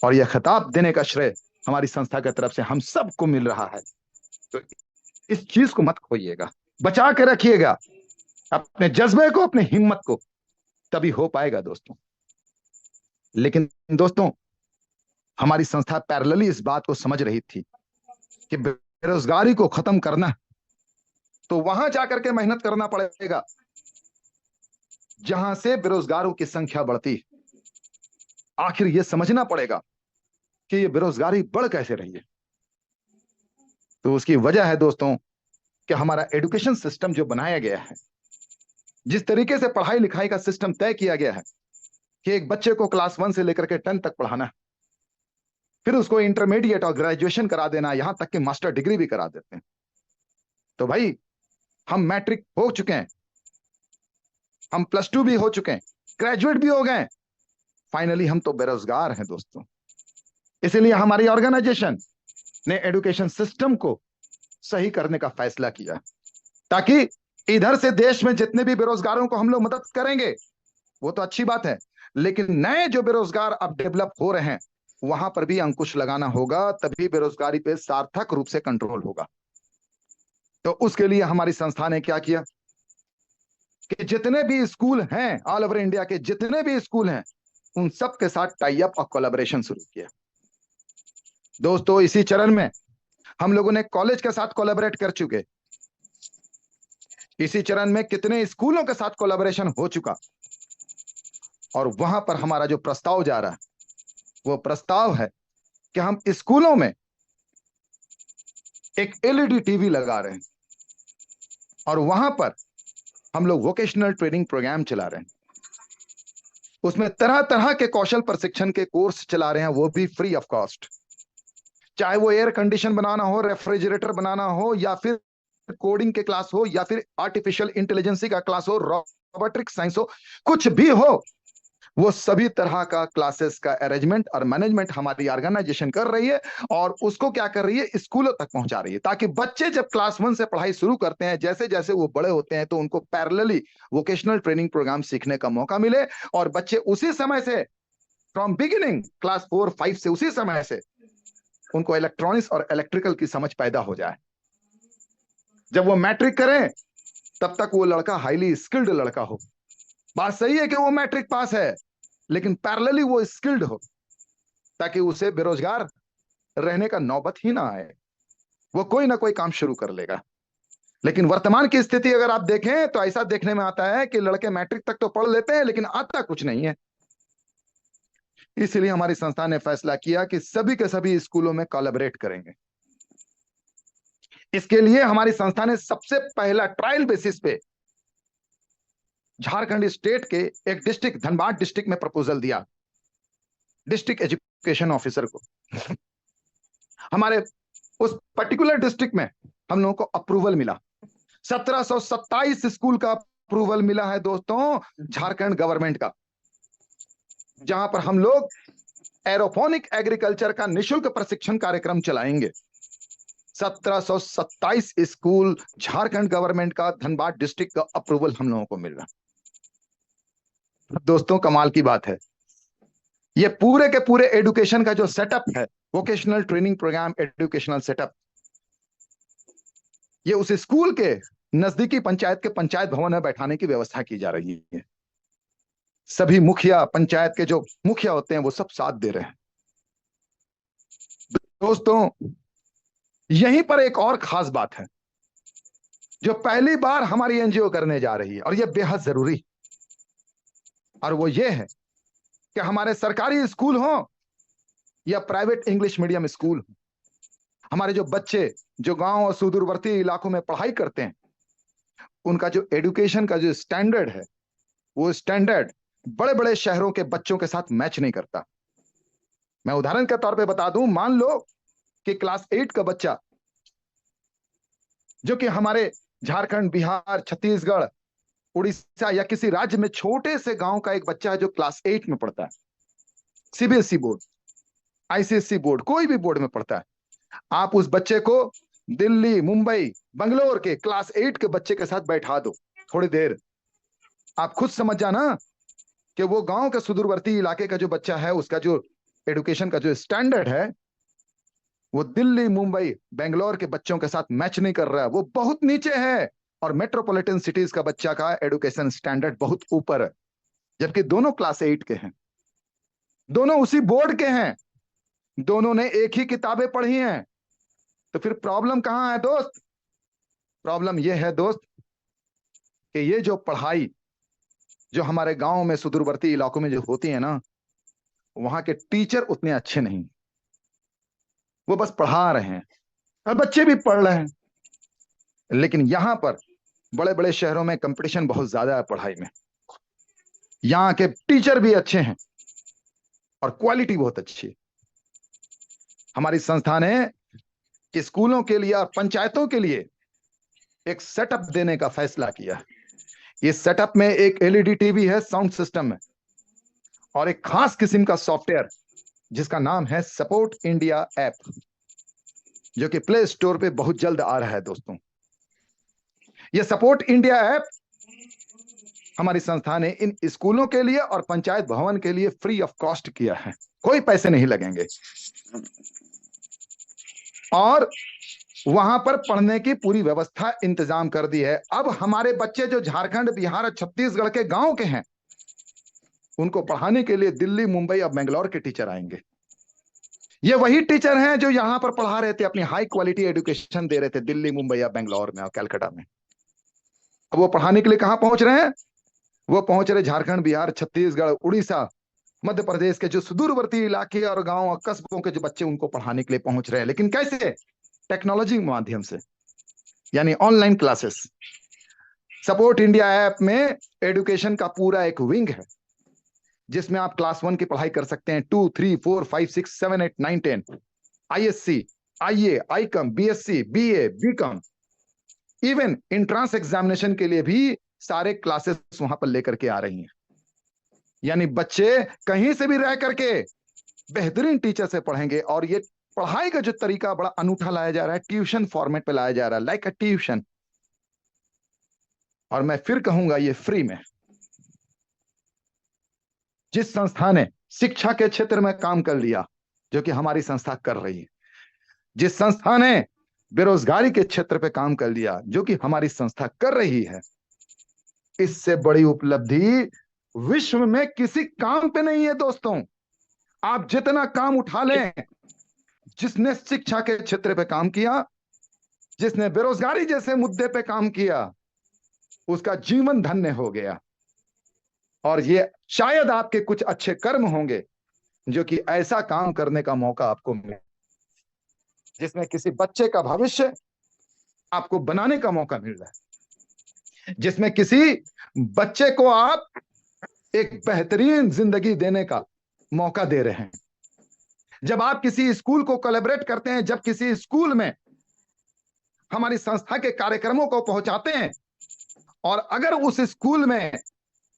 और यह खिताब देने का श्रेय हमारी संस्था की तरफ से हम सबको मिल रहा है। तो इस चीज को मत खोइएगा, बचा के रखिएगा अपने जज्बे को, अपने हिम्मत को, तभी हो पाएगा दोस्तों। लेकिन दोस्तों, हमारी संस्था पैरेलली इस बात को समझ रही थी कि बेरोजगारी को खत्म करना तो वहां जाकर के मेहनत करना पड़ेगा जहां से बेरोजगारों की संख्या बढ़ती। आखिर यह समझना पड़ेगा कि ये बेरोजगारी बढ़ कैसे रही है। तो उसकी वजह है दोस्तों कि हमारा एजुकेशन सिस्टम जो बनाया गया है, जिस तरीके से पढ़ाई लिखाई का सिस्टम तय किया गया है कि एक बच्चे को क्लास 1 से लेकर के 10 तक पढ़ाना, फिर उसको इंटरमीडिएट और ग्रेजुएशन करा देना, यहां तक कि मास्टर डिग्री भी करा देते हैं। तो भाई, हम मैट्रिक हो चुके हैं, हम +2 भी हो चुके हैं, ग्रेजुएट भी हो गए, फाइनली हम तो बेरोजगार हैं दोस्तों। इसीलिए हमारी ऑर्गेनाइजेशन ने एजुकेशन सिस्टम को सही करने का फैसला किया, ताकि इधर से देश में जितने भी बेरोजगारों को हम लोग मदद करेंगे वो तो अच्छी बात है, लेकिन नए जो बेरोजगार अब डेवलप हो रहे हैं वहां पर भी अंकुश लगाना होगा, तभी बेरोजगारी पे सार्थक रूप से कंट्रोल होगा। तो उसके लिए हमारी संस्था ने क्या किया कि जितने भी स्कूल हैं, ऑल ओवर इंडिया के जितने भी स्कूल हैं, उन सब के साथ टाई अप और कोलैबोरेशन शुरू किया। दोस्तों, इसी चरण में हम लोगों ने कॉलेज के साथ कोलैबोरेट कर चुके, इसी चरण में कितने स्कूलों के साथ कोलैबोरेशन हो चुका, और वहां पर हमारा जो प्रस्ताव जा रहा है वो प्रस्ताव है कि हम स्कूलों में एक एलईडी टीवी लगा रहे हैं, और वहां पर हम लोग वोकेशनल ट्रेनिंग प्रोग्राम चला रहे हैं। उसमें तरह तरह के कौशल प्रशिक्षण के कोर्स चला रहे हैं, वो भी फ्री ऑफ कॉस्ट। चाहे वो एयर कंडीशन बनाना हो, रेफ्रिजरेटर बनाना हो, या फिर कोडिंग के क्लास हो, या फिर आर्टिफिशियल इंटेलिजेंसी का क्लास हो, रोबोटिक साइंस हो, कुछ भी हो, वो सभी तरह का क्लासेस का अरेंजमेंट और मैनेजमेंट हमारी ऑर्गेनाइजेशन कर रही है और उसको क्या कर रही है, स्कूलों तक पहुंचा रही है, ताकि बच्चे जब क्लास 1 से पढ़ाई शुरू करते हैं, जैसे जैसे वो बड़े होते हैं, तो उनको पैरेलली वोकेशनल ट्रेनिंग प्रोग्राम सीखने का मौका मिले और बच्चे उसी समय से, फ्रॉम बिगिनिंग क्लास 4-5 से, उसी समय से उनको इलेक्ट्रॉनिक्स और इलेक्ट्रिकल की समझ पैदा हो जाए। जब वो मैट्रिक करें तब तक वो लड़का हाईली स्किल्ड लड़का हो। बात सही है कि वो मैट्रिक पास है, लेकिन पैरेलली वो स्किल्ड हो, ताकि उसे बेरोजगार रहने का नौबत ही ना आए, वो कोई ना कोई काम शुरू कर लेगा। लेकिन वर्तमान की स्थिति अगर आप देखें तो ऐसा देखने में आता है कि लड़के मैट्रिक तक तो पढ़ लेते हैं, लेकिन आता कुछ नहीं है। इसलिए हमारी संस्था ने फैसला किया कि सभी के सभी स्कूलों में कोलैबोरेट करेंगे। इसके लिए हमारी संस्था ने सबसे पहला ट्रायल बेसिस पे झारखंड स्टेट के एक डिस्ट्रिक्ट, धनबाद डिस्ट्रिक्ट में प्रपोजल दिया डिस्ट्रिक्ट एजुकेशन ऑफिसर को। हमारे उस पर्टिकुलर डिस्ट्रिक्ट में हम लोगों को अप्रूवल मिला। 1727 स्कूल का अप्रूवल मिला है दोस्तों, झारखंड गवर्नमेंट का, जहां पर हम लोग एरोपोनिक एग्रीकल्चर का निःशुल्क प्रशिक्षण कार्यक्रम चलाएंगे। 1727 स्कूल, झारखंड गवर्नमेंट का, धनबाद डिस्ट्रिक्ट का अप्रूवल हम लोगों को मिल रहा। दोस्तों कमाल की बात है, ये पूरे के पूरे एजुकेशन का जो सेटअप है, vocational training programme educational setup, ये उस स्कूल के नजदीकी पंचायत के पंचायत भवन में बैठाने की व्यवस्था की जा रही है। सभी मुखिया, पंचायत के जो मुखिया होते हैं, वो सब साथ दे रहे हैं। दोस्तों यहीं पर एक और खास बात है जो पहली बार हमारी एनजीओ करने जा रही है, और यह बेहद जरूरी, और वो ये है कि हमारे सरकारी स्कूल हो या प्राइवेट इंग्लिश मीडियम स्कूल हो, हमारे जो बच्चे जो गांव और सुदूरवर्ती इलाकों में पढ़ाई करते हैं, उनका जो एजुकेशन का जो स्टैंडर्ड है, वो स्टैंडर्ड बड़े बड़े शहरों के बच्चों के साथ मैच नहीं करता। मैं उदाहरण के तौर पे बता दूं, मान लो कि क्लास 8 का बच्चा, जो कि हमारे झारखंड, बिहार, छत्तीसगढ़, उड़ीसा या किसी राज्य में छोटे से गांव का एक बच्चा है जो क्लास 8 में पढ़ता है, सीबीएसई बोर्ड, आईसीएसई बोर्ड, कोई भी बोर्ड में पढ़ता है, आप उस बच्चे को दिल्ली, मुंबई, बंगलोर के क्लास 8 के बच्चे के साथ बैठा दो थोड़ी देर, आप खुद समझ जाना कि वो गांव के सुदूरवर्ती इलाके का जो बच्चा है, उसका जो एजुकेशन का जो स्टैंडर्ड है, वो दिल्ली, मुंबई, बेंगलोर के बच्चों के साथ मैच नहीं कर रहा है, वो बहुत नीचे है। और मेट्रोपॉलिटन सिटीज का बच्चा का एजुकेशन स्टैंडर्ड बहुत ऊपर है, जबकि दोनों क्लास 8 के हैं, दोनों उसी बोर्ड के हैं, दोनों ने एक ही किताबें पढ़ी हैं। तो फिर प्रॉब्लम कहां है दोस्त? प्रॉब्लम यह है दोस्त कि ये जो पढ़ाई जो हमारे गांव में, सुदूरवर्ती इलाकों में जो होती है ना, वहां के टीचर उतने अच्छे नहीं, वो बस पढ़ा रहे हैं और बच्चे भी पढ़ रहे हैं। लेकिन यहां पर बड़े बड़े शहरों में कंपटीशन बहुत ज्यादा है पढ़ाई में, यहाँ के टीचर भी अच्छे हैं और क्वालिटी बहुत अच्छी है। हमारी संस्था ने स्कूलों के लिए और पंचायतों के लिए एक सेटअप देने का फैसला किया। इस सेटअप में एक एलईडी टीवी है साउंड सिस्टम में, और एक खास किस्म का सॉफ्टवेयर जिसका नाम है सपोर्ट इंडिया ऐप, जो कि प्ले स्टोर पे बहुत जल्द आ रहा है दोस्तों। यह सपोर्ट इंडिया ऐप हमारी संस्था ने इन स्कूलों के लिए और पंचायत भवन के लिए फ्री ऑफ कॉस्ट किया है, कोई पैसे नहीं लगेंगे, और वहां पर पढ़ने की पूरी व्यवस्था इंतजाम कर दी है। अब हमारे बच्चे जो झारखंड, बिहार और छत्तीसगढ़ के गांव के हैं, उनको पढ़ाने के लिए दिल्ली, मुंबई और बेंगलोर के टीचर आएंगे। ये वही टीचर हैं जो यहां पर पढ़ा रहे थे, अपनी हाई क्वालिटी एजुकेशन दे रहे थे दिल्ली, मुंबई या बेंगलोर में और कलकत्ता में। अब वो पढ़ाने के लिए कहां पहुंच रहे हैं? वो पहुंच रहे झारखंड, बिहार, छत्तीसगढ़, उड़ीसा, मध्य प्रदेश के जो सुदूरवर्ती इलाके और गांव और कस्बों के जो बच्चे, उनको पढ़ाने के लिए पहुंच रहे हैं। लेकिन कैसे? टेक्नोलॉजी के माध्यम से, यानी online classes. Support India app में एजुकेशन का पूरा एक विंग है, जिसमें आप क्लास 1 की पढ़ाई कर सकते हैं, 2, 3, 4, 5, 6, 7, 8, 9, 10, ISC, IA, ICom, BSc, BA, BCom, even entrance examination के लिए भी सारे क्लासेस वहां पर लेकर के आ रही हैं। यानी बच्चे कहीं से भी रह करके बेहतरीन टीचर से पढ़ेंगे। और ये पढ़ाई का जो तरीका बड़ा अनूठा लाया जा रहा है, ट्यूशन फॉर्मेट पे लाया जा रहा है, लाइक अ ट्यूशन। और मैं फिर कहूंगा ये फ्री में। जिस संस्था ने शिक्षा के क्षेत्र में काम कर लिया, जो कि हमारी संस्था कर रही है, जिस संस्था ने बेरोजगारी के क्षेत्र पे काम कर लिया, जो कि हमारी संस्था कर रही है, इससे बड़ी उपलब्धि विश्व में किसी काम पे नहीं है दोस्तों। आप जितना काम उठा लें, जिसने शिक्षा के क्षेत्र पे काम किया, जिसने बेरोजगारी जैसे मुद्दे पे काम किया, उसका जीवन धन्य हो गया। और ये शायद आपके कुछ अच्छे कर्म होंगे जो कि ऐसा काम करने का मौका आपको मिले, जिसमें किसी बच्चे का भविष्य आपको बनाने का मौका मिल रहा है, जिसमें किसी बच्चे को आप एक बेहतरीन जिंदगी देने का मौका दे रहे हैं। जब आप किसी स्कूल को कोलैबोरेट करते हैं, जब किसी स्कूल में हमारी संस्था के कार्यक्रमों को पहुंचाते हैं, और अगर उस स्कूल में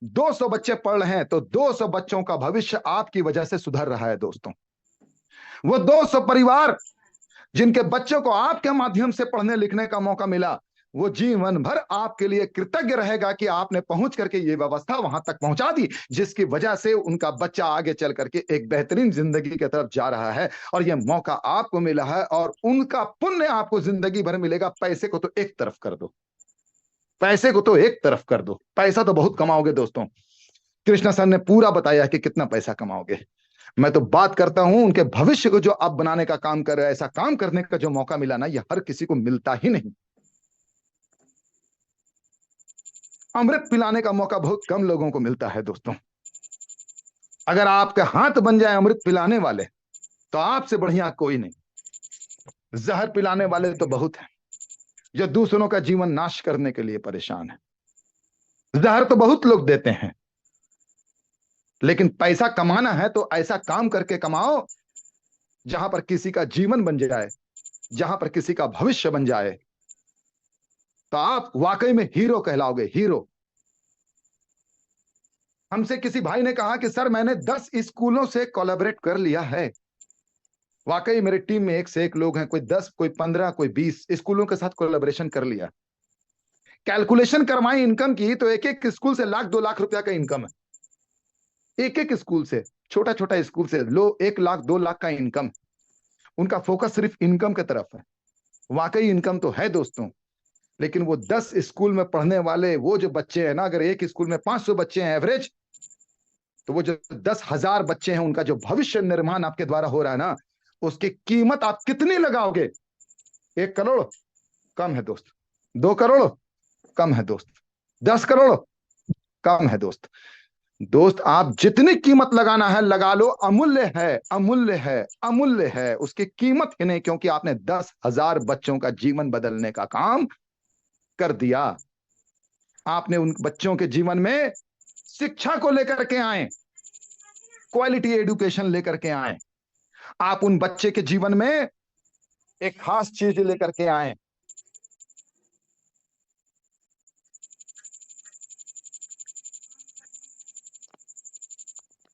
200 बच्चे पढ़ रहे हैं, तो 200 बच्चों का भविष्य आपकी वजह से सुधर रहा है दोस्तों। वो 200 परिवार जिनके बच्चों को आपके माध्यम से पढ़ने लिखने का मौका मिला, वो जीवन भर आपके लिए कृतज्ञ रहेगा कि आपने पहुंच करके ये व्यवस्था वहां तक पहुंचा दी, जिसकी वजह से उनका बच्चा आगे चल करके एक बेहतरीन जिंदगी की तरफ जा रहा है। और ये मौका आपको मिला है, और उनका पुण्य आपको जिंदगी भर मिलेगा। पैसे को तो एक तरफ कर दो, पैसे को तो एक तरफ कर दो, पैसा तो बहुत कमाओगे दोस्तों। कृष्णा सर ने पूरा बताया कि कितना पैसा कमाओगे। मैं तो बात करता हूं उनके भविष्य को जो आप बनाने का काम कर रहे हैं। ऐसा काम करने का जो मौका मिला ना, यह हर किसी को मिलता ही नहीं। अमृत पिलाने का मौका बहुत कम लोगों को मिलता है दोस्तों। अगर आपके हाथ बन जाए अमृत पिलाने वाले, तो आपसे बढ़िया कोई नहीं। जहर पिलाने वाले तो बहुत हैं जो दूसरों का जीवन नाश करने के लिए परेशान है। जहर तो बहुत लोग देते हैं, लेकिन पैसा कमाना है तो ऐसा काम करके कमाओ जहां पर किसी का जीवन बन जाए, जहां पर किसी का भविष्य बन जाए, तो आप वाकई में हीरो कहलाओगे, हीरो। हमसे किसी भाई ने कहा कि सर मैंने 10 स्कूलों से कोलैबोरेट कर लिया है। वाकई मेरी टीम में एक से एक लोग हैं, कोई 10, कोई 15, कोई 20 स्कूलों के साथ कोलैबोरेशन कर लिया। कैलकुलेशन करवाई इनकम की, तो एक एक स्कूल से 1-2 लाख रुपया का इनकम है। एक एक स्कूल से, छोटा छोटा स्कूल से 1 लाख 2 लाख का इनकम। उनका फोकस सिर्फ इनकम की तरफ है। वाकई इनकम तो है दोस्तों, लेकिन वो 10 स्कूल में पढ़ने वाले वो जो बच्चे हैं ना, अगर एक स्कूल में 500 बच्चे हैं एवरेज, तो वो जो 10,000 बच्चे हैं, उनका जो भविष्य निर्माण आपके द्वारा हो रहा है ना, उसकी कीमत आप कितनी लगाओगे? 1 करोड़ कम है दोस्त, 2 करोड़ कम है दोस्त, 10 करोड़ कम है दोस्त। दोस्त आप जितनी कीमत लगाना है लगा लो, अमूल्य है, अमूल्य है, अमूल्य है। उसकी कीमत ही नहीं, क्योंकि आपने 10,000 बच्चों का जीवन बदलने का काम कर दिया। आपने उन बच्चों के जीवन में शिक्षा को लेकर के आए, क्वालिटी एजुकेशन लेकर के आए। आप उन बच्चे के जीवन में एक खास चीज लेकर के आए।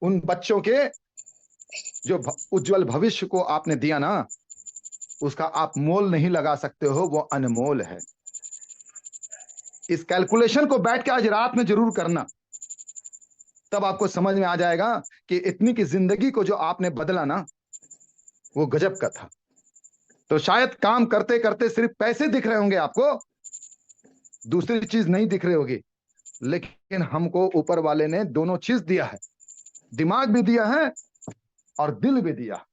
उन बच्चों के जो उज्जवल भविष्य को आपने दिया ना, उसका आप मोल नहीं लगा सकते हो, वो अनमोल है। इस कैलकुलेशन को बैठ के आज रात में जरूर करना, तब आपको समझ में आ जाएगा कि इतनी की जिंदगी को जो आपने बदला ना, वो गजब का था। तो शायद काम करते करते सिर्फ पैसे दिख रहे होंगे आपको, दूसरी चीज नहीं दिख रही होगी, लेकिन हमको ऊपर वाले ने दोनों चीज दिया है। दिमाग भी दिया है और दिल भी दिया।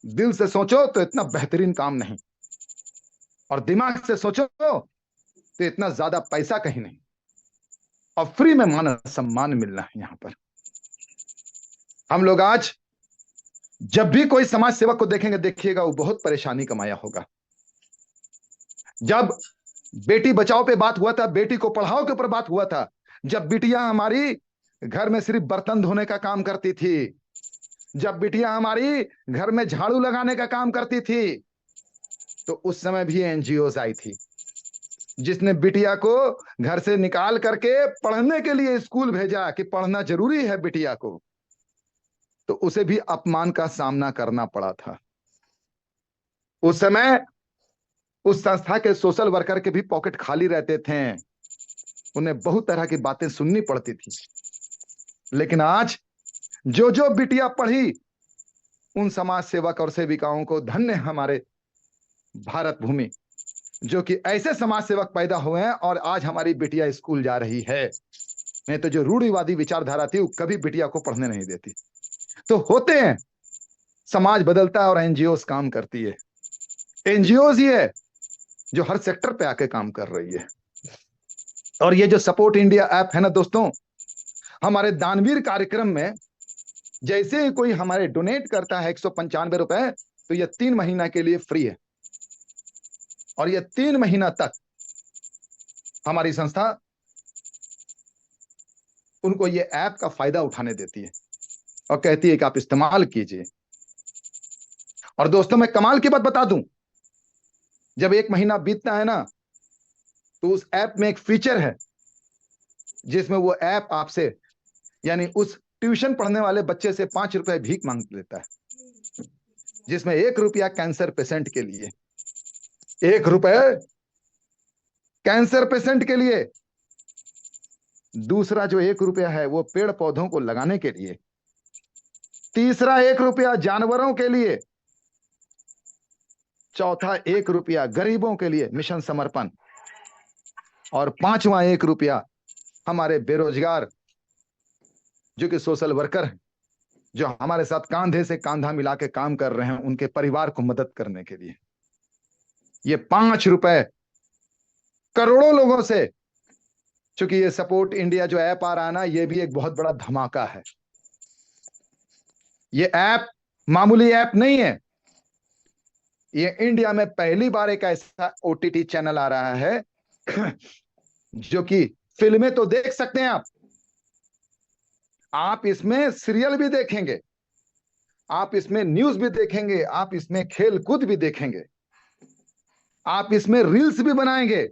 दिल से सोचो तो इतना बेहतरीन काम नहीं, और दिमाग से सोचो तो इतना ज्यादा पैसा कहीं नहीं, और फ्री में मान सम्मान मिलना है यहां पर। हम लोग आज जब भी कोई समाज सेवक को देखेंगे, देखिएगा वो बहुत परेशानी कमाया होगा। जब बेटी बचाओ पे बात हुआ था, बेटी को पढ़ाओ के ऊपर बात हुआ था, जब बिटिया हमारी घर में सिर्फ बर्तन धोने का काम करती थी, जब बिटिया हमारी घर में झाड़ू लगाने का काम करती थी, तो उस समय भी एनजीओ आई थी। जिसने बिटिया को घर से निकाल करके पढ़ने के लिए स्कूल भेजा कि पढ़ना जरूरी है बिटिया को, तो उसे भी अपमान का सामना करना पड़ा था। उस समय उस संस्था के सोशल वर्कर के भी पॉकेट खाली रहते थे, उन्हें बहुत तरह की बातें सुननी पड़ती थी। लेकिन आज जो जो बिटिया पढ़ी, उन समाज सेवक और सेविकाओं को धन्य हमारे भारत भूमि, जो कि ऐसे समाज सेवक पैदा हुए हैं और आज हमारी बिटिया स्कूल जा रही है। नहीं तो जो रूढ़िवादी विचारधारा थी वो कभी बिटिया को पढ़ने नहीं देती। तो होते हैं, समाज बदलता है और एनजीओस काम करती है। एनजीओस ही है जो हर सेक्टर पे आके काम कर रही है। और ये जो सपोर्ट इंडिया ऐप है ना दोस्तों, हमारे दानवीर कार्यक्रम में जैसे ही कोई हमारे डोनेट करता है 195 रुपए, तो ये 3 महीना के लिए फ्री है। और ये 3 महीना तक हमारी संस्था उनको ये ऐप का फायदा उठाने देती है और कहती है कि आप इस्तेमाल कीजिए। और दोस्तों मैं कमाल की बात बता दूं, जब 1 महीना बीतता है ना, तो उस ऐप में एक फीचर है जिसमें वो ऐप आपसे, यानी उस ट्यूशन पढ़ने वाले बच्चे से 5 रुपए भीख मांग लेता है, जिसमें 1 रुपया कैंसर पेशेंट के लिए, 1 रुपए कैंसर पेशेंट के लिए। दूसरा जो 1 रुपया है वो पेड़ पौधों को लगाने के लिए। तीसरा 1 रुपया जानवरों के लिए। चौथा 1 रुपया गरीबों के लिए मिशन समर्पण। और 5वां 1 रुपया हमारे बेरोजगार जो कि सोशल वर्कर हैं, जो हमारे साथ कांधे से कांधा मिला के काम कर रहे हैं, उनके परिवार को मदद करने के लिए। ये 5 रुपए करोड़ों लोगों से, चूंकि ये सपोर्ट इंडिया जो ऐप आ रहा है ना, ये भी एक बहुत बड़ा धमाका है। ये ऐप मामूली ऐप नहीं है। ये इंडिया में पहली बार एक ऐसा ओटीटी चैनल आ रहा है जो कि फिल्में तो देख सकते हैं आप इसमें सीरियल भी देखेंगे, आप इसमें न्यूज भी देखेंगे, आप इसमें खेल कूद भी देखेंगे, आप इसमें रील्स भी बनाएंगे,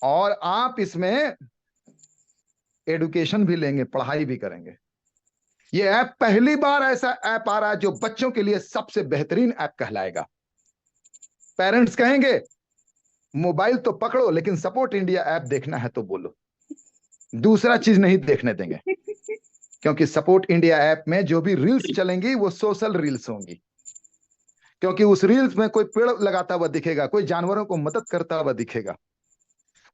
और आप इसमें एडुकेशन भी लेंगे, पढ़ाई भी करेंगे। ये ऐप पहली बार ऐसा ऐप आ रहा है जो बच्चों के लिए सबसे बेहतरीन ऐप कहलाएगा। पेरेंट्स कहेंगे मोबाइल तो पकड़ो, लेकिन सपोर्ट इंडिया ऐप देखना है तो बोलो, दूसरा चीज नहीं देखने देंगे। क्योंकि सपोर्ट इंडिया ऐप में जो भी रील्स चलेंगी वो सोशल रील्स होंगी। क्योंकि उस रील्स में कोई पेड़ लगाता हुआ दिखेगा, कोई जानवरों को मदद करता हुआ दिखेगा।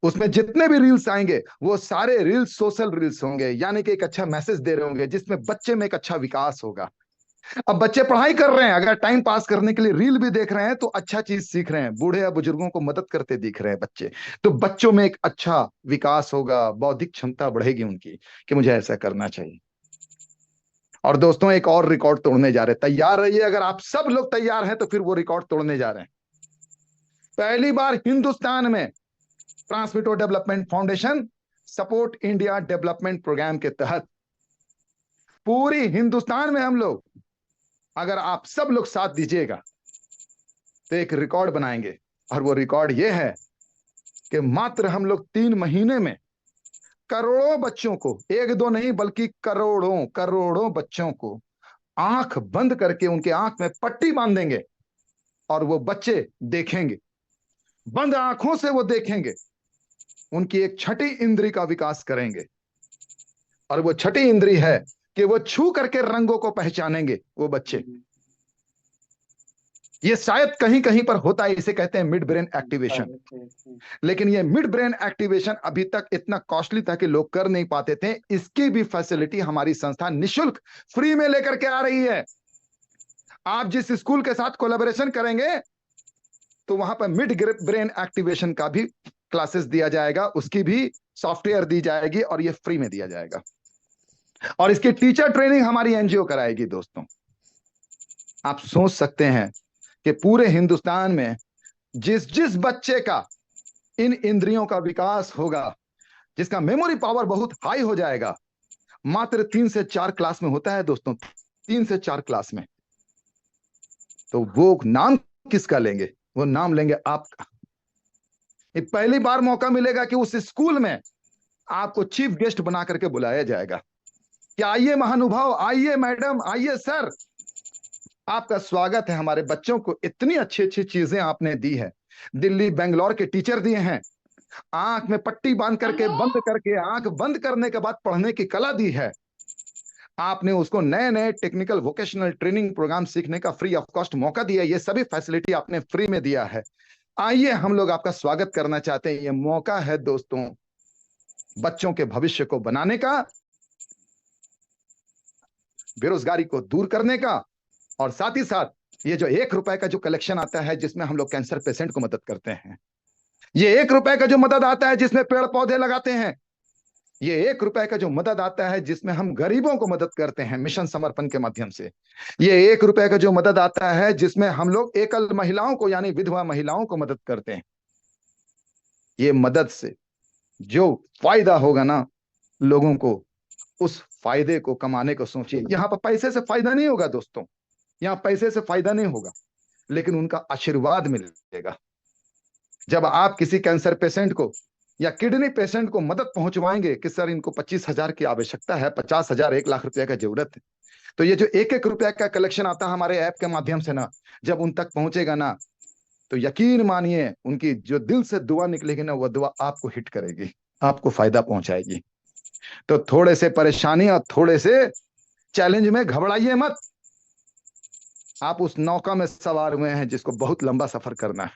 उसमें जितने भी रील्स आएंगे वो सारे रील्स सोशल रील्स होंगे, यानी कि एक अच्छा मैसेज दे रहे होंगे जिसमें बच्चे में एक अच्छा विकास होगा। अब बच्चे पढ़ाई कर रहे हैं, अगर टाइम पास करने के लिए रील भी देख रहे हैं तो अच्छा चीज सीख रहे हैं, बूढ़े या बुजुर्गों को मदद करते दिख रहे हैं बच्चे, तो बच्चों में एक अच्छा विकास होगा, बौद्धिक क्षमता बढ़ेगी उनकी कि मुझे ऐसा करना चाहिए। और दोस्तों एक और रिकॉर्ड तोड़ने जा रहे हैं, तैयार रहिए। अगर आप सब लोग तैयार हैं तो फिर वो रिकॉर्ड तोड़ने जा रहे हैं। पहली बार हिंदुस्तान में ट्रांसमिटो development foundation support India development programme के तहत पूरी हिंदुस्तान में हम लोग, अगर आप सब लोग साथ दीजिएगा तो एक रिकॉर्ड बनाएंगे। और वो रिकॉर्ड ये है कि मात्र हम लोग 3 महीने में करोड़ों बच्चों को, 1-2 नहीं बल्कि करोड़ों करोड़ों बच्चों को आंख बंद करके उनके आंख में पट्टी बांध देंगे और वो बच्चे देखेंगे, बंद आंखों से वो देखेंगे, उनकी एक छठी इंद्री का विकास करेंगे। और वो छठी इंद्री है कि वो छू करके रंगों को पहचानेंगे वो बच्चे। ये शायद कहीं कहीं पर होता है, इसे कहते हैं मिड ब्रेन एक्टिवेशन। लेकिन ये मिड ब्रेन एक्टिवेशन अभी तक इतना कॉस्टली था कि लोग कर नहीं पाते थे। इसकी भी फैसिलिटी हमारी संस्था निशुल्क फ्री में लेकर के आ रही है। आप जिस स्कूल के साथ कोलैबोरेशन करेंगे तो वहां पर मिड ब्रेन एक्टिवेशन का भी क्लासेस दिया जाएगा, उसकी भी सॉफ्टवेयर दी जाएगी और ये फ्री में दिया जाएगा। और इसकी टीचर ट्रेनिंग हमारी एनजीओ कराएगी। दोस्तों आप सोच सकते हैं कि पूरे हिंदुस्तान में जिस जिस बच्चे का इन इंद्रियों का विकास होगा, जिसका मेमोरी पावर बहुत हाई हो जाएगा, मात्र 3 से 4 क्लास में होता है दोस्तों, 3 से 4 क्लास में, तो वो नाम किसका लेंगे? वो नाम लेंगे आपका। ये पहली बार मौका मिलेगा कि उस स्कूल में आपको चीफ गेस्ट बना करके बुलाया जाएगा कि आइए महानुभाव, आइए मैडम, आइए सर, आपका स्वागत है। हमारे बच्चों को इतनी अच्छी अच्छी चीजें आपने दी है। दिल्ली बेंगलोर के टीचर दिए हैं, आंख में पट्टी बांध करके बंद करके आंख बंद करने के बाद पढ़ने की कला दी है। आपने उसको नए नए टेक्निकल वोकेशनल ट्रेनिंग प्रोग्राम सीखने का फ्री ऑफ कॉस्ट मौका दिया। ये सभी फैसिलिटी आपने फ्री में दिया है। आइए, हम लोग आपका स्वागत करना चाहते हैं। ये मौका है दोस्तों बच्चों के भविष्य को बनाने का, बेरोजगारी को दूर करने का, और साथ ही साथ ये जो 1 रुपए का जो कलेक्शन आता है जिसमें हम लोग कैंसर पेशेंट को मदद करते हैं, ये 1 रुपए का जो मदद आता है जिसमें पेड़ पौधे लगाते हैं, ये 1 रुपए का जो मदद आता है जिसमें हम गरीबों को मदद करते हैं मिशन समर्पण के माध्यम से, ये 1 रुपए का जो मदद आता है जिसमें हम लोग एकल महिलाओं को यानी विधवा महिलाओं को मदद करते हैं, ये मदद से जो फायदा होगा ना लोगों को, उस फायदे को कमाने को सोचिए। यहां पर पैसे से फायदा नहीं होगा दोस्तों, यहां पैसे से फायदा नहीं होगा, लेकिन उनका आशीर्वाद मिलेगा। जब आप किसी कैंसर पेशेंट को या किडनी पेशेंट को मदद पहुंचवाएंगे कि सर इनको 25,000 की आवश्यकता है, 50,000 1 लाख रुपए का जरूरत है, तो ये जो 1-1 रुपया का कलेक्शन आता है हमारे ऐप के माध्यम से ना, जब उन तक पहुंचेगा ना, तो यकीन मानिए उनकी जो दिल से दुआ निकलेगी ना, वो दुआ आपको हिट करेगी, आपको फायदा पहुंचाएगी। तो थोड़े से परेशानी और थोड़े से चैलेंज में घबराइए मत। आप उस नौका में सवार हुए हैं जिसको बहुत लंबा सफर करना है।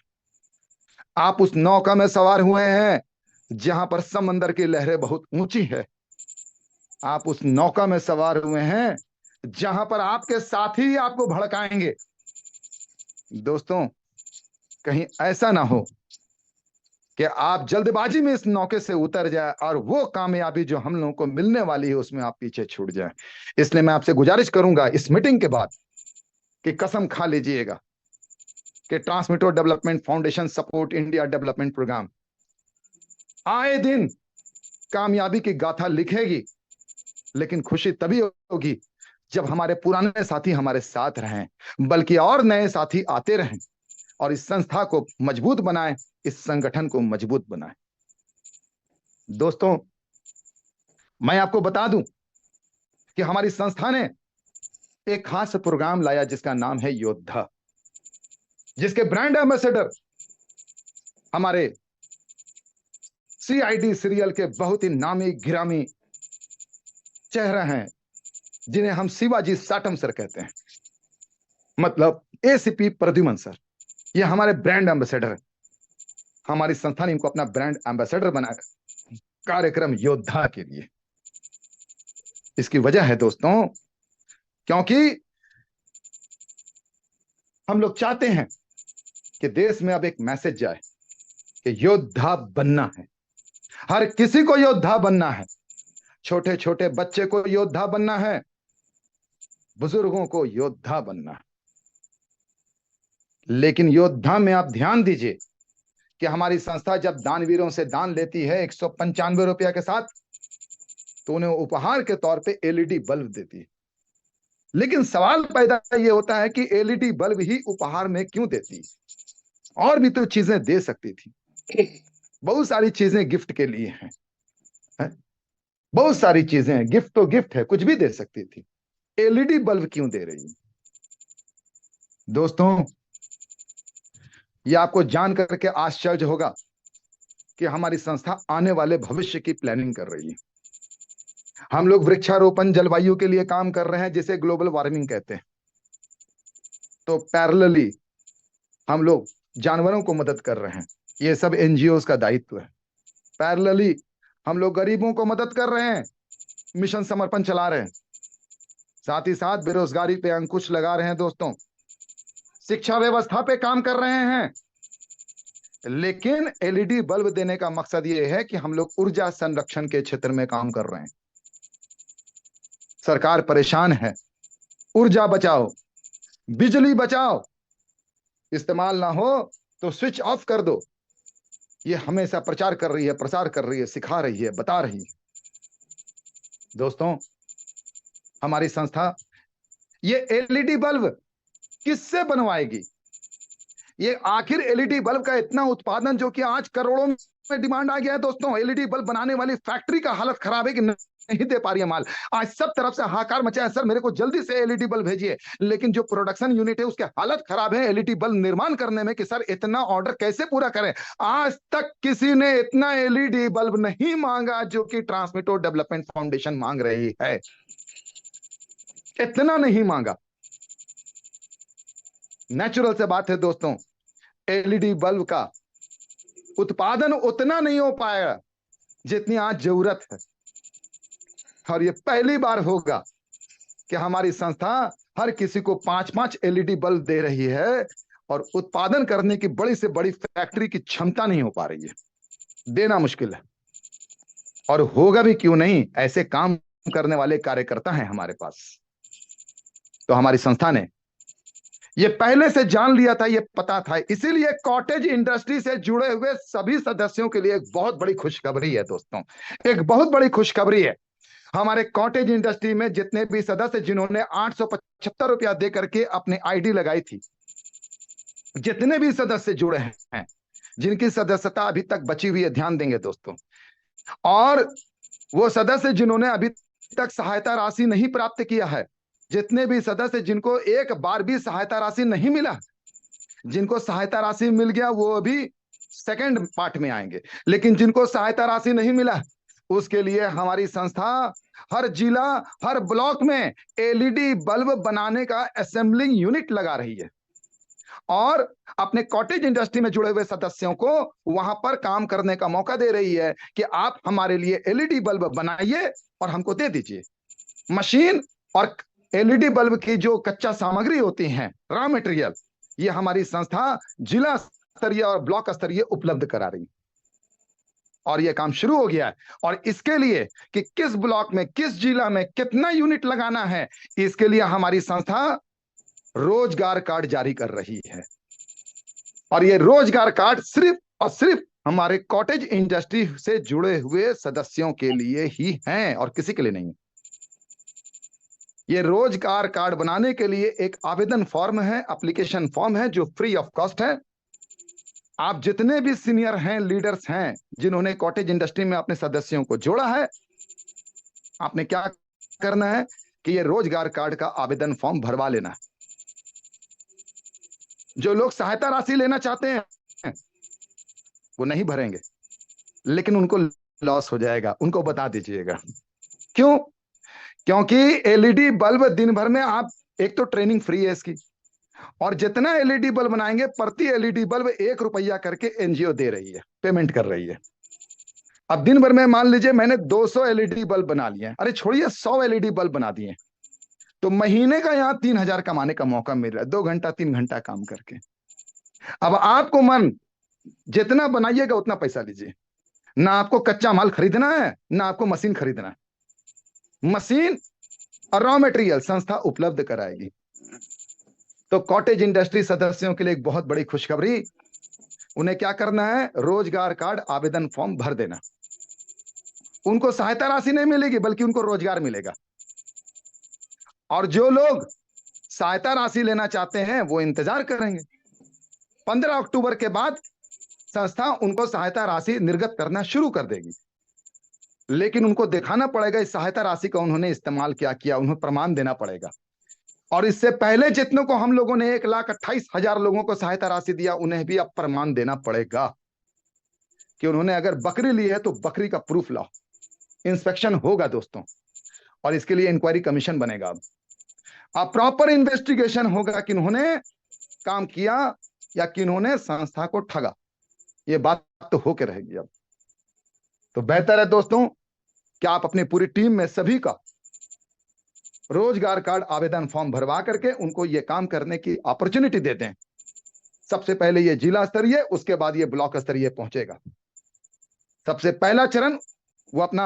आप उस नौका में सवार हुए हैं जहां पर समंदर की लहरें बहुत ऊंची है। आप उस नौका में सवार हुए हैं जहां पर आपके साथी आपको भड़काएंगे। दोस्तों, कहीं ऐसा ना हो कि आप जल्दबाजी में इस नौके से उतर जाए और वो कामयाबी जो हम लोगों को मिलने वाली है उसमें आप पीछे छूट जाए। इसलिए मैं आपसे गुजारिश करूंगा इस मीटिंग के बाद कि कसम खा लीजिएगा कि transmitter development foundation support India development programme आए दिन कामयाबी की गाथा लिखेगी। लेकिन खुशी तभी होगी जब हमारे पुराने साथी हमारे साथ रहें, बल्कि और नए साथी आते रहें और इस संस्था को मजबूत बनाएं, इस संगठन को मजबूत बनाएं। दोस्तों, मैं आपको बता दूं कि हमारी संस्था ने एक खास प्रोग्राम लाया जिसका नाम है योद्धा, जिसके ब्रांड एम्बेसडर हमारे सीआईडी सीरियल के बहुत ही नामी गिरामी चेहरा हैं, जिन्हें हम शिवाजी साटम सर कहते हैं, मतलब एसीपी प्रद्युमन सर। ये हमारे ब्रांड एम्बेसडर है। हमारी संस्था ने इनको अपना ब्रांड एम्बेसडर बनाया कार्यक्रम योद्धा के लिए। इसकी वजह है दोस्तों, क्योंकि हम लोग चाहते हैं कि देश में अब एक मैसेज जाए कि योद्धा बनना है, हर किसी को योद्धा बनना है। छोटे छोटे बच्चे को योद्धा बनना है, बुजुर्गों को योद्धा बनना है। लेकिन योद्धा में आप ध्यान दीजिए कि हमारी संस्था जब दानवीरों से दान लेती है 195 रुपया के साथ, तो उन्हें उपहार के तौर पे एलईडी बल्ब देती है। लेकिन सवाल पैदा ये होता है कि एलईडी बल्ब ही उपहार में क्यों देती है? और भी तो चीजें दे सकती थी। बहुत सारी चीजें गिफ्ट के लिए हैं, बहुत सारी चीजें हैं, गिफ्ट तो गिफ्ट है, कुछ भी दे सकती थी। एलईडी बल्ब क्यों दे रही है? दोस्तों, ये आपको जान करके आश्चर्य होगा कि हमारी संस्था आने वाले भविष्य की प्लानिंग कर रही है। हम लोग वृक्षारोपण जलवायु के लिए काम कर रहे हैं, जिसे ग्लोबल वार्मिंग कहते हैं। तो पैरेलली हम लोग जानवरों को मदद कर रहे हैं, ये सब एनजीओज का दायित्व है। पैरेलली हम लोग गरीबों को मदद कर रहे हैं, मिशन समर्पण चला रहे हैं। साथ ही साथ बेरोजगारी पे अंकुश लगा रहे हैं दोस्तों, शिक्षा व्यवस्था पे काम कर रहे हैं। लेकिन एलईडी बल्ब देने का मकसद ये है कि हम लोग ऊर्जा संरक्षण के क्षेत्र में काम कर रहे हैं। सरकार परेशान है, ऊर्जा बचाओ, बिजली बचाओ, इस्तेमाल ना हो तो स्विच ऑफ कर दो। ये हमेशा प्रचार कर रही है, प्रसार कर रही है, सिखा रही है, बता रही है। दोस्तों, हमारी संस्था ये एलईडी बल्ब किससे बनवाएगी? ये आखिर एलईडी बल्ब का इतना उत्पादन जो कि आज करोड़ों में डिमांड आ गया है दोस्तों। एलईडी बल्ब बनाने वाली फैक्ट्री का हालत खराब है कि नहीं दे पा रही है माल। आज सब तरफ से हाहाकार मचा है, सर मेरे को जल्दी से एलईडी बल्ब भेजिए। लेकिन जो प्रोडक्शन यूनिट है उसके हालत खराब है एलईडी बल्ब निर्माण करने में कि सर इतना ऑर्डर कैसे पूरा करें। आज तक किसी ने इतना एलईडी बल्ब नहीं मांगा जो कि ट्रांसमिटर डेवलपमेंट फाउंडेशन मांग रही है, इतना नहीं मांगा। नेचुरल से बात है दोस्तों, एलईडी बल्ब का उत्पादन उतना नहीं हो पाएगा जितनी आज जरूरत है। और ये पहली बार होगा कि हमारी संस्था हर किसी को 5-5 एलईडी बल्ब दे रही है और उत्पादन करने की बड़ी से बड़ी फैक्ट्री की क्षमता नहीं हो पा रही है, देना मुश्किल है। और होगा भी क्यों नहीं, ऐसे काम करने वाले कार्यकर्ता हैं हमारे पास। तो हमारी संस्था ने ये पहले से जान लिया था, ये पता था, इसीलिए कॉटेज इंडस्ट्री से जुड़े हुए सभी सदस्यों के लिए एक बहुत बड़ी खुशखबरी है दोस्तों, एक बहुत बड़ी खुशखबरी है। हमारे कॉटेज इंडस्ट्री में जितने भी सदस्य जिन्होंने 875 रुपया दे करके अपनी आईडी लगाई थी, जितने भी सदस्य जुड़े हैं, जिनकी सदस्यता अभी तक बची हुई है, ध्यान देंगे दोस्तों, और वो सदस्य जिन्होंने अभी तक सहायता राशि नहीं प्राप्त किया है, जितने भी सदस्य जिनको एक बार भी सहायता राशि नहीं मिला, जिनको सहायता राशि मिल गया वो अभी सेकंड पार्ट में आएंगे, लेकिन जिनको सहायता राशि नहीं मिला उसके लिए हमारी संस्था हर जिला हर ब्लॉक में एलईडी बल्ब बनाने का असेंबलिंग यूनिट लगा रही है और अपने कॉटेज इंडस्ट्री में जुड़े हुए सदस्यों को वहां पर काम करने का मौका दे रही है कि आप हमारे लिए एलईडी बल्ब बनाइए और हमको दे दीजिए। मशीन और एलईडी बल्ब की जो कच्चा सामग्री होती है, रॉ मटेरियल, ये हमारी संस्था जिला स्तरीय और ब्लॉक स्तरीय उपलब्ध करा रही है और ये काम शुरू हो गया है। और इसके लिए कि किस ब्लॉक में किस जिला में कितना यूनिट लगाना है, इसके लिए हमारी संस्था रोजगार कार्ड जारी कर रही है और ये रोजगार कार्ड सिर्फ और सिर्फ हमारे कॉटेज इंडस्ट्री से जुड़े हुए सदस्यों के लिए ही हैं और किसी के लिए नहीं। ये रोजगार कार्ड बनाने के लिए एक आवेदन फॉर्म है, एप्लीकेशन फॉर्म है जो फ्री ऑफ कॉस्ट है। आप जितने भी सीनियर हैं, लीडर्स हैं, जिन्होंने कॉटेज इंडस्ट्री में अपने सदस्यों को जोड़ा है, आपने क्या करना है कि ये रोजगार कार्ड का आवेदन फॉर्म भरवा लेना है। जो लोग सहायता राशि लेना चाहते हैं वो नहीं भरेंगे, लेकिन उनको लॉस हो जाएगा, उनको बता दीजिएगा। क्यों? क्योंकि एलईडी बल्ब दिन भर में आप, एक तो ट्रेनिंग फ्री है इसकी, और जितना एलईडी बल्ब बनाएंगे प्रति एलईडी बल्ब 1 रुपया करके एनजीओ दे रही है, पेमेंट कर रही है। अब दिन भर में मान लीजिए मैंने 200 एलईडी बल्ब बना लिए, अरे छोड़िए 100 एलईडी बल्ब बना दिए, तो महीने का यहाँ 3000 कमाने का मौका मिल रहा है, 2 घंटा 3 घंटा काम करके। अब आपको मन जितना बनाइएगा उतना पैसा लीजिए, ना आपको कच्चा माल खरीदना है ना आपको मशीन खरीदना है, मशीन और रॉ मटेरियल संस्था उपलब्ध कराएगी। तो कॉटेज इंडस्ट्री सदस्यों के लिए एक बहुत बड़ी खुशखबरी, उन्हें क्या करना है, रोजगार कार्ड आवेदन फॉर्म भर देना। उनको सहायता राशि नहीं मिलेगी बल्कि उनको रोजगार मिलेगा। और जो लोग सहायता राशि लेना चाहते हैं वो इंतजार करेंगे, 15 अक्टूबर के बाद संस्था उनको सहायता राशि निर्गत करना शुरू कर देगी, लेकिन उनको दिखाना पड़ेगा इस सहायता राशि का उन्होंने इस्तेमाल क्या किया, उन्हें प्रमाण देना पड़ेगा। और इससे पहले जितनों को हम लोगों ने 1,28,000 लोगों को सहायता राशि दिया, उन्हें भी अब प्रमाण देना पड़ेगा कि उन्होंने अगर बकरी ली है तो बकरी का प्रूफ लाओ। इंस्पेक्शन होगा दोस्तों, और इसके लिए इंक्वायरी कमीशन बनेगा। अब प्रॉपर इन्वेस्टिगेशन होगा कि उन्होंने काम किया या कि उन्होंने संस्था को ठगा, ये बात तो होके रहेगी। अब तो बेहतर है दोस्तों कि आप अपनी पूरी टीम में सभी का रोजगार कार्ड आवेदन फॉर्म भरवा करके उनको ये काम करने की अपॉर्चुनिटी देते हैं। सबसे पहले ये जिला स्तरीय, उसके बाद ये ब्लॉक स्तरीय पहुंचेगा। सबसे पहला चरण वो अपना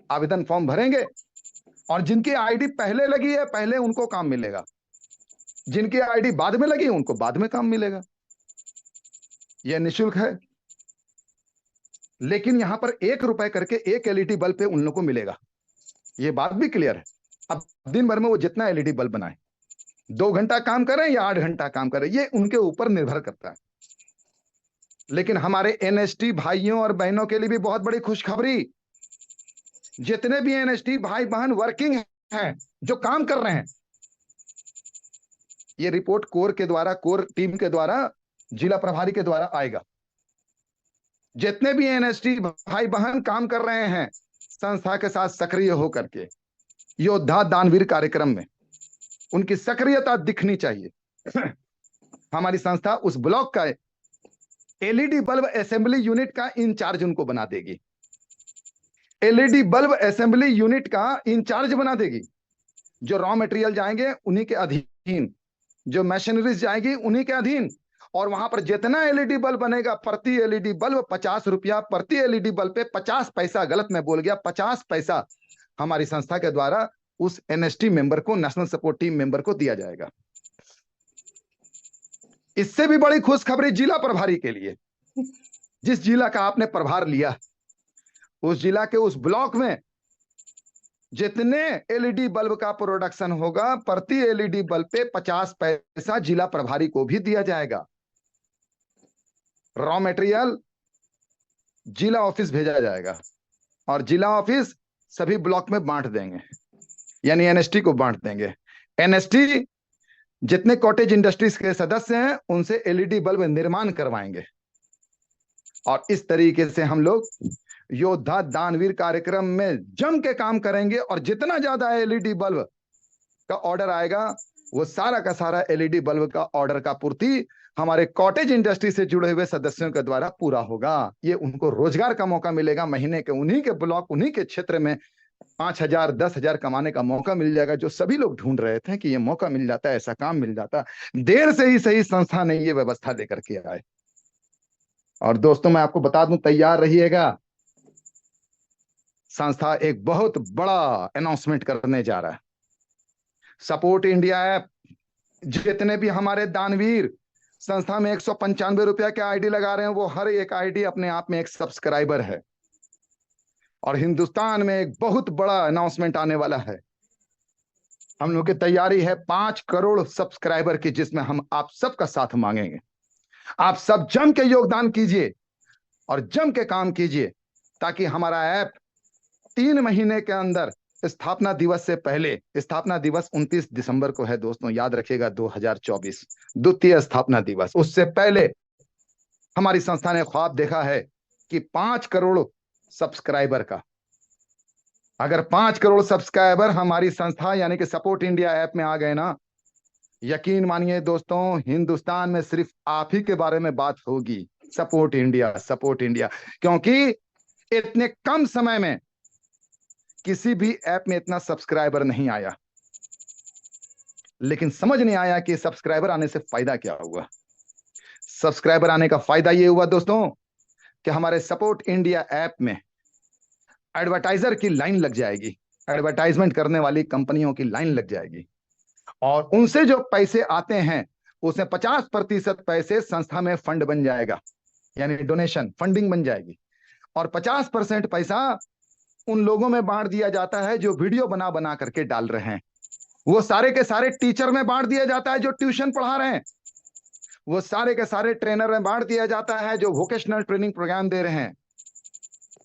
आवेदन फॉर्म भरेंगे और जिनकी आईडी पहले लगी है पहले उनको काम मिलेगा, जिनकी आईडी बाद में लगी उनको बाद में काम मिलेगा। यह निःशुल्क है, लेकिन यहां पर 1 रुपए करके एक एलईडी बल्ब पे उन लोगों को मिलेगा, ये बात भी क्लियर है। अब दिन भर में वो जितना एलईडी बल्ब बनाए, 2 घंटा काम करें या 8 घंटा काम करें, ये उनके ऊपर निर्भर करता है। लेकिन हमारे एनएसटी भाइयों और बहनों के लिए भी बहुत बड़ी खुशखबरी। जितने भी एनएसटी भाई बहन वर्किंग हैं, जो काम कर रहे हैं, ये रिपोर्ट कोर के द्वारा, कोर टीम के द्वारा, जिला प्रभारी के द्वारा आएगा। जितने भी एनएसटी भाई बहन काम कर रहे हैं संस्था के साथ सक्रिय होकर के योद्धा दानवीर कार्यक्रम में, उनकी सक्रियता दिखनी चाहिए। हमारी संस्था उस ब्लॉक का एलईडी बल्ब असेंबली यूनिट का इंचार्ज उनको बना देगी। एलईडी बल्ब असेंबली यूनिट का इंचार्ज बना देगी। जो रॉ मटेरियल जाएंगे उन्हीं के अधीन, जो मशीनरीज जाएगी उन्हीं के अधीन, और वहां पर जितना एलईडी बल्ब बनेगा, प्रति एलईडी बल्ब 50 रुपया, प्रति एलईडी बल्ब पे 50 पैसा, गलत मैं बोल गया, 50 पैसा हमारी संस्था के द्वारा उस एनएसटी मेंबर को, नेशनल सपोर्ट टीम मेंबर को दिया जाएगा। इससे भी बड़ी खुशखबरी जिला प्रभारी के लिए। जिस जिला का आपने प्रभार लिया, उस जिला के उस ब्लॉक में जितने एलईडी बल्ब का प्रोडक्शन होगा, प्रति एलईडी बल्ब पे 50 पैसा जिला प्रभारी को भी दिया जाएगा। रॉ मटेरियल जिला ऑफिस भेजा जाएगा और जिला ऑफिस सभी ब्लॉक में बांट देंगे, यानी एनएसटी को बांट देंगे। एनएसटी जितने कॉटेज इंडस्ट्रीज के सदस्य हैं उनसे एलईडी बल्ब निर्माण करवाएंगे, और इस तरीके से हम लोग योद्धा दानवीर कार्यक्रम में जम के काम करेंगे। और जितना ज्यादा एलईडी बल्ब का ऑर्डर आएगा, वो सारा का सारा एलईडी बल्ब का ऑर्डर का पूर्ति हमारे कॉटेज इंडस्ट्री से जुड़े हुए सदस्यों के द्वारा पूरा होगा। ये उनको रोजगार का मौका मिलेगा। महीने के उन्हीं के ब्लॉक, उन्हीं के क्षेत्र में 5,000 10,000 कमाने का मौका मिल जाएगा, जो सभी लोग ढूंढ रहे थे कि ये मौका मिल जाता है, ऐसा काम मिल जाता। देर से ही सही संस्था ने ये व्यवस्था लेकर के आए। और दोस्तों मैं आपको बता दूं, तैयार रहिएगा, संस्था एक बहुत बड़ा अनाउंसमेंट करने जा रहा है। सपोर्ट इंडिया ऐप, जितने भी हमारे दानवीर संस्था में 195 रुपया के आईडी लगा रहे हैं, वो हर एक आईडी अपने आप में एक सब्सक्राइबर है। और हिंदुस्तान में एक बहुत बड़ा अनाउंसमेंट आने वाला है। हम लोग की तैयारी है 5 करोड़ सब्सक्राइबर की, जिसमें हम आप सबका साथ मांगेंगे। आप सब जम के योगदान कीजिए और जम के काम कीजिए, ताकि हमारा ऐप 3 महीने के अंदर, स्थापना दिवस से पहले, स्थापना दिवस 29 दिसंबर को है दोस्तों, याद रखिएगा, 2024 द्वितीय स्थापना दिवस। उससे पहले हमारी संस्था ने ख्वाब देखा है कि 5 करोड़ सब्सक्राइबर का, अगर 5 करोड़ सब्सक्राइबर हमारी संस्था यानी कि सपोर्ट इंडिया ऐप में आ गए ना, यकीन मानिए दोस्तों, हिंदुस्तान में सिर्फ आप ही के बारे में बात होगी, सपोर्ट इंडिया, सपोर्ट इंडिया। क्योंकि इतने कम समय में किसी भी ऐप में इतना सब्सक्राइबर नहीं आया। लेकिन समझ नहीं आया कि सब्सक्राइबर आने से फायदा क्या हुआ। सब्सक्राइबर आने का फायदा ये हुआ दोस्तों कि हमारे सपोर्ट इंडिया ऐप में एडवर्टाइजर की लाइन लग जाएगी, एडवर्टाइजमेंट करने वाली कंपनियों की लाइन लग जाएगी, और उनसे जो पैसे आते हैं उसमें 50% पैसे संस्था में फंड बन जाएगा, यानी डोनेशन, फंडिंग बन जाएगी। और 50% पैसा उन लोगों में बांट दिया जाता है जो वीडियो बना बना करके डाल रहे हैं। वो सारे के सारे टीचर में बांट दिया जाता है जो ट्यूशन पढ़ा रहे हैं। वो सारे के सारे ट्रेनर में बांट दिया जाता है जो वोकेशनल ट्रेनिंग प्रोग्राम दे रहे हैं।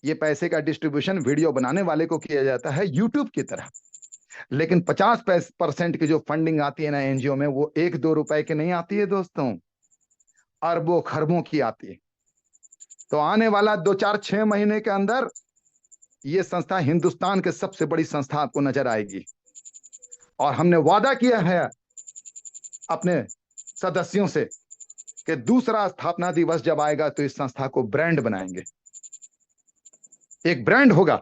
ये पैसे का डिस्ट्रीब्यूशन वीडियो बनाने वाले को किया जाता है यूट्यूब की तरह। लेकिन 50% की जो फंडिंग आती है ना एनजीओ में, वो 1-2 रुपए की नहीं आती है दोस्तों, अरबों खरबों की आती है। तो आने वाला 2-4-6 महीने के अंदर ये संस्था हिंदुस्तान के सबसे बड़ी संस्था आपको नजर आएगी। और हमने वादा किया है अपने सदस्यों से कि दूसरा स्थापना दिवस जब आएगा तो इस संस्था को ब्रांड बनाएंगे, एक ब्रांड होगा।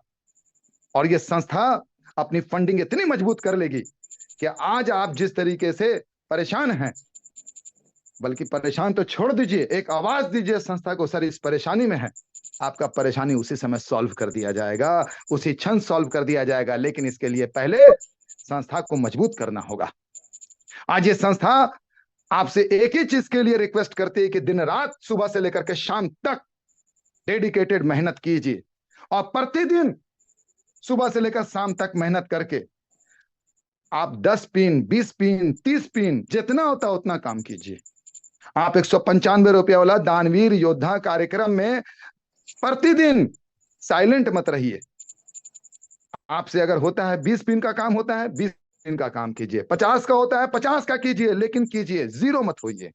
और ये संस्था अपनी फंडिंग इतनी मजबूत कर लेगी कि आज आप जिस तरीके से परेशान हैं, बल्कि परेशान तो छोड़ दीजिए, एक आवाज दीजिए संस्था को, सर इस परेशानी में है, आपका परेशानी उसी समय सॉल्व कर दिया जाएगा, उसी क्षण सॉल्व कर दिया जाएगा। लेकिन इसके लिए पहले संस्था को मजबूत करना होगा। आज ये संस्था आपसे एक ही चीज के लिए रिक्वेस्ट करती है कि दिन रात, सुबह से लेकर के शाम तक डेडिकेटेड मेहनत कीजिए, और प्रतिदिन सुबह से लेकर शाम तक मेहनत करके आप 10 पिन, 20 पिन, 30 पिन, जितना होता है उतना काम कीजिए। आप 195 रुपया वाला दानवीर योद्धा कार्यक्रम में प्रतिदिन साइलेंट मत रहिए। आपसे अगर होता है 20 पिन का काम होता है 20 पिन का काम कीजिए, 50 का होता है 50 का कीजिए, लेकिन कीजिए, जीरो मत होइए।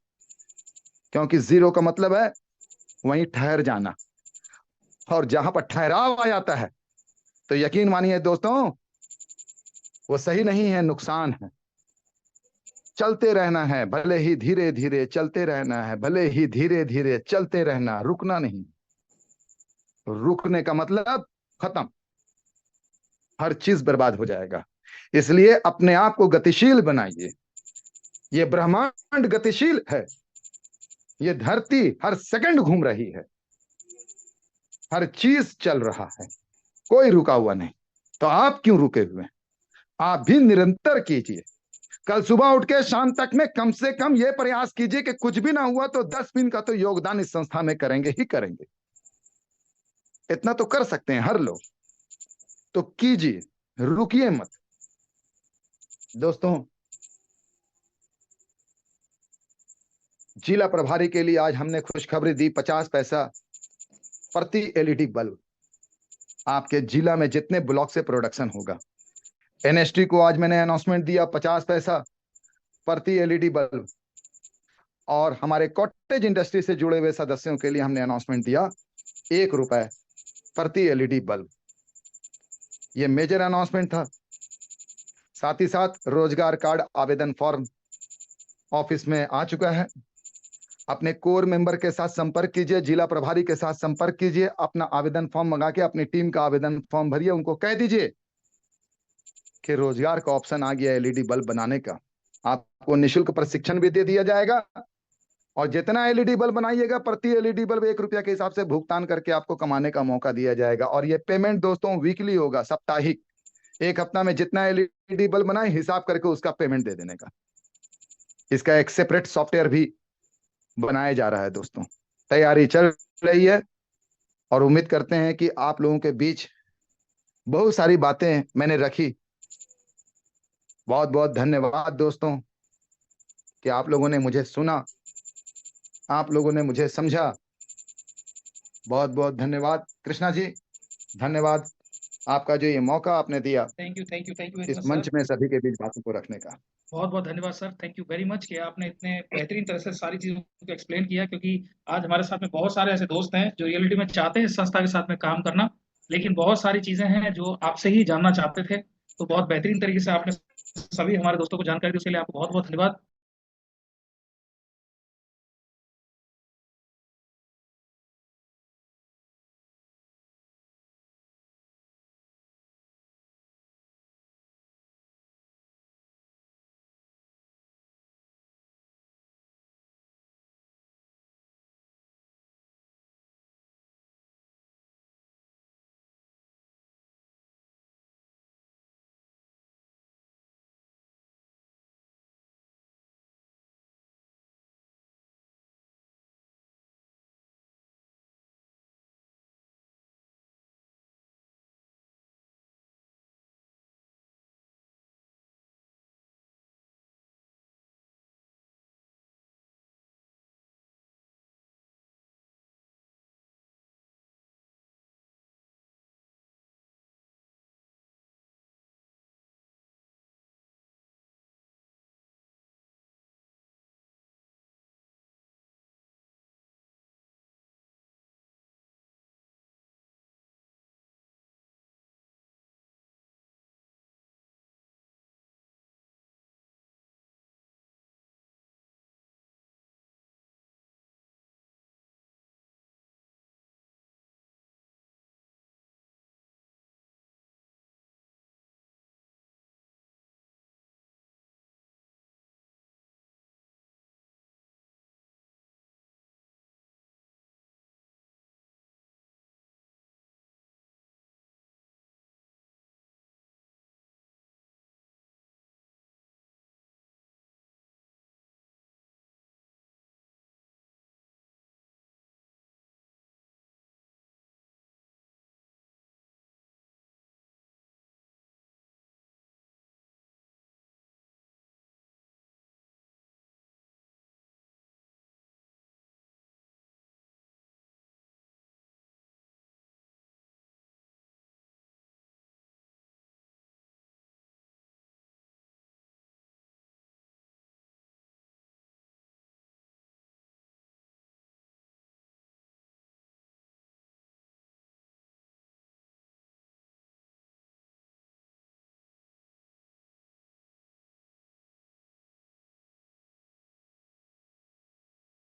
क्योंकि जीरो का मतलब है वहीं ठहर जाना, और जहां पर ठहराव आ जाता है तो यकीन मानिए दोस्तों वो सही नहीं है, नुकसान है। चलते रहना है, भले ही धीरे धीरे चलते रहना है, भले ही धीरे धीरे चलते रहना, रुकना नहीं। रुकने का मतलब खत्म, हर चीज बर्बाद हो जाएगा। इसलिए अपने आप को गतिशील बनाइए। ये ब्रह्मांड गतिशील है, ये धरती हर सेकंड घूम रही है, हर चीज चल रहा है, कोई रुका हुआ नहीं। तो आप क्यों रुके हुए हैं? आप भी निरंतर कीजिए। कल सुबह उठ के शाम तक में कम से कम ये प्रयास कीजिए कि कुछ भी ना हुआ तो 10 दिन का तो योगदान इस संस्था में करेंगे ही करेंगे। इतना तो कर सकते हैं हर लोग, तो कीजिए, रुकिए मत। दोस्तों, जिला प्रभारी के लिए आज हमने खुशखबरी दी, 50 पैसा प्रति एलईडी बल्ब आपके जिला में जितने ब्लॉक से प्रोडक्शन होगा। एनएसटी को आज मैंने अनाउंसमेंट दिया 50 पैसा प्रति एलईडी बल्ब, और हमारे कॉटेज इंडस्ट्री से जुड़े हुए सदस्यों के लिए हमने अनाउंसमेंट दिया 1 रुपए प्रति एलईडी बल्ब। ये मेजर अनाउंसमेंट था। साथ ही साथ रोजगार कार्ड आवेदन फॉर्म ऑफिस में आ चुका है। अपने कोर मेंबर के साथ संपर्क कीजिए, जिला प्रभारी के साथ संपर्क कीजिए, अपना आवेदन फॉर्म मंगा के अपनी टीम का आवेदन फॉर्म भरिए। उनको कह दीजिए कि रोजगार का ऑप्शन आ गया एलईडी बल्ब बनाने का, आपको निःशुल्क प्रशिक्षण भी दे दिया जाएगा, और जितना एलईडी बल्ब बनाइएगा प्रति एलईडी बल्ब 1 रुपया के हिसाब से भुगतान करके आपको कमाने का मौका दिया जाएगा। और ये पेमेंट दोस्तों वीकली होगा, साप्ताहिक। एक हफ्ता में जितना एलईडी बल्ब बनाए हिसाब करके उसका पेमेंट दे देने का। इसका एक सेपरेट सॉफ्टवेयर भी बनाया जा रहा है दोस्तों, तैयारी चल रही है, और उम्मीद करते हैं कि आप लोगों के बीच बहुत सारी बातें मैंने रखी। बहुत बहुत धन्यवाद दोस्तों कि आप लोगों ने मुझे सुना, आप लोगों ने मुझे समझा। बहुत बहुत धन्यवाद कृष्णा जी, धन्यवाद आपका जो ये मौका आपने दिया थैंक यू इस मंच में सभी के बीच बातों को रखने का। बहुत बहुत धन्यवाद sir, thank you very much कि आपने इतने बेहतरीन तरह से सारी चीजों को एक्सप्लेन किया। क्योंकि आज हमारे साथ में बहुत सारे ऐसे दोस्त हैं जो रियलिटी में चाहते हैं इस संस्था के साथ में काम करना, लेकिन बहुत सारी चीजें हैं जो आपसे ही जानना चाहते थे। तो बहुत बेहतरीन तरीके से आपने सभी हमारे दोस्तों को जानकारी दी, उसके लिए आपको बहुत बहुत धन्यवाद।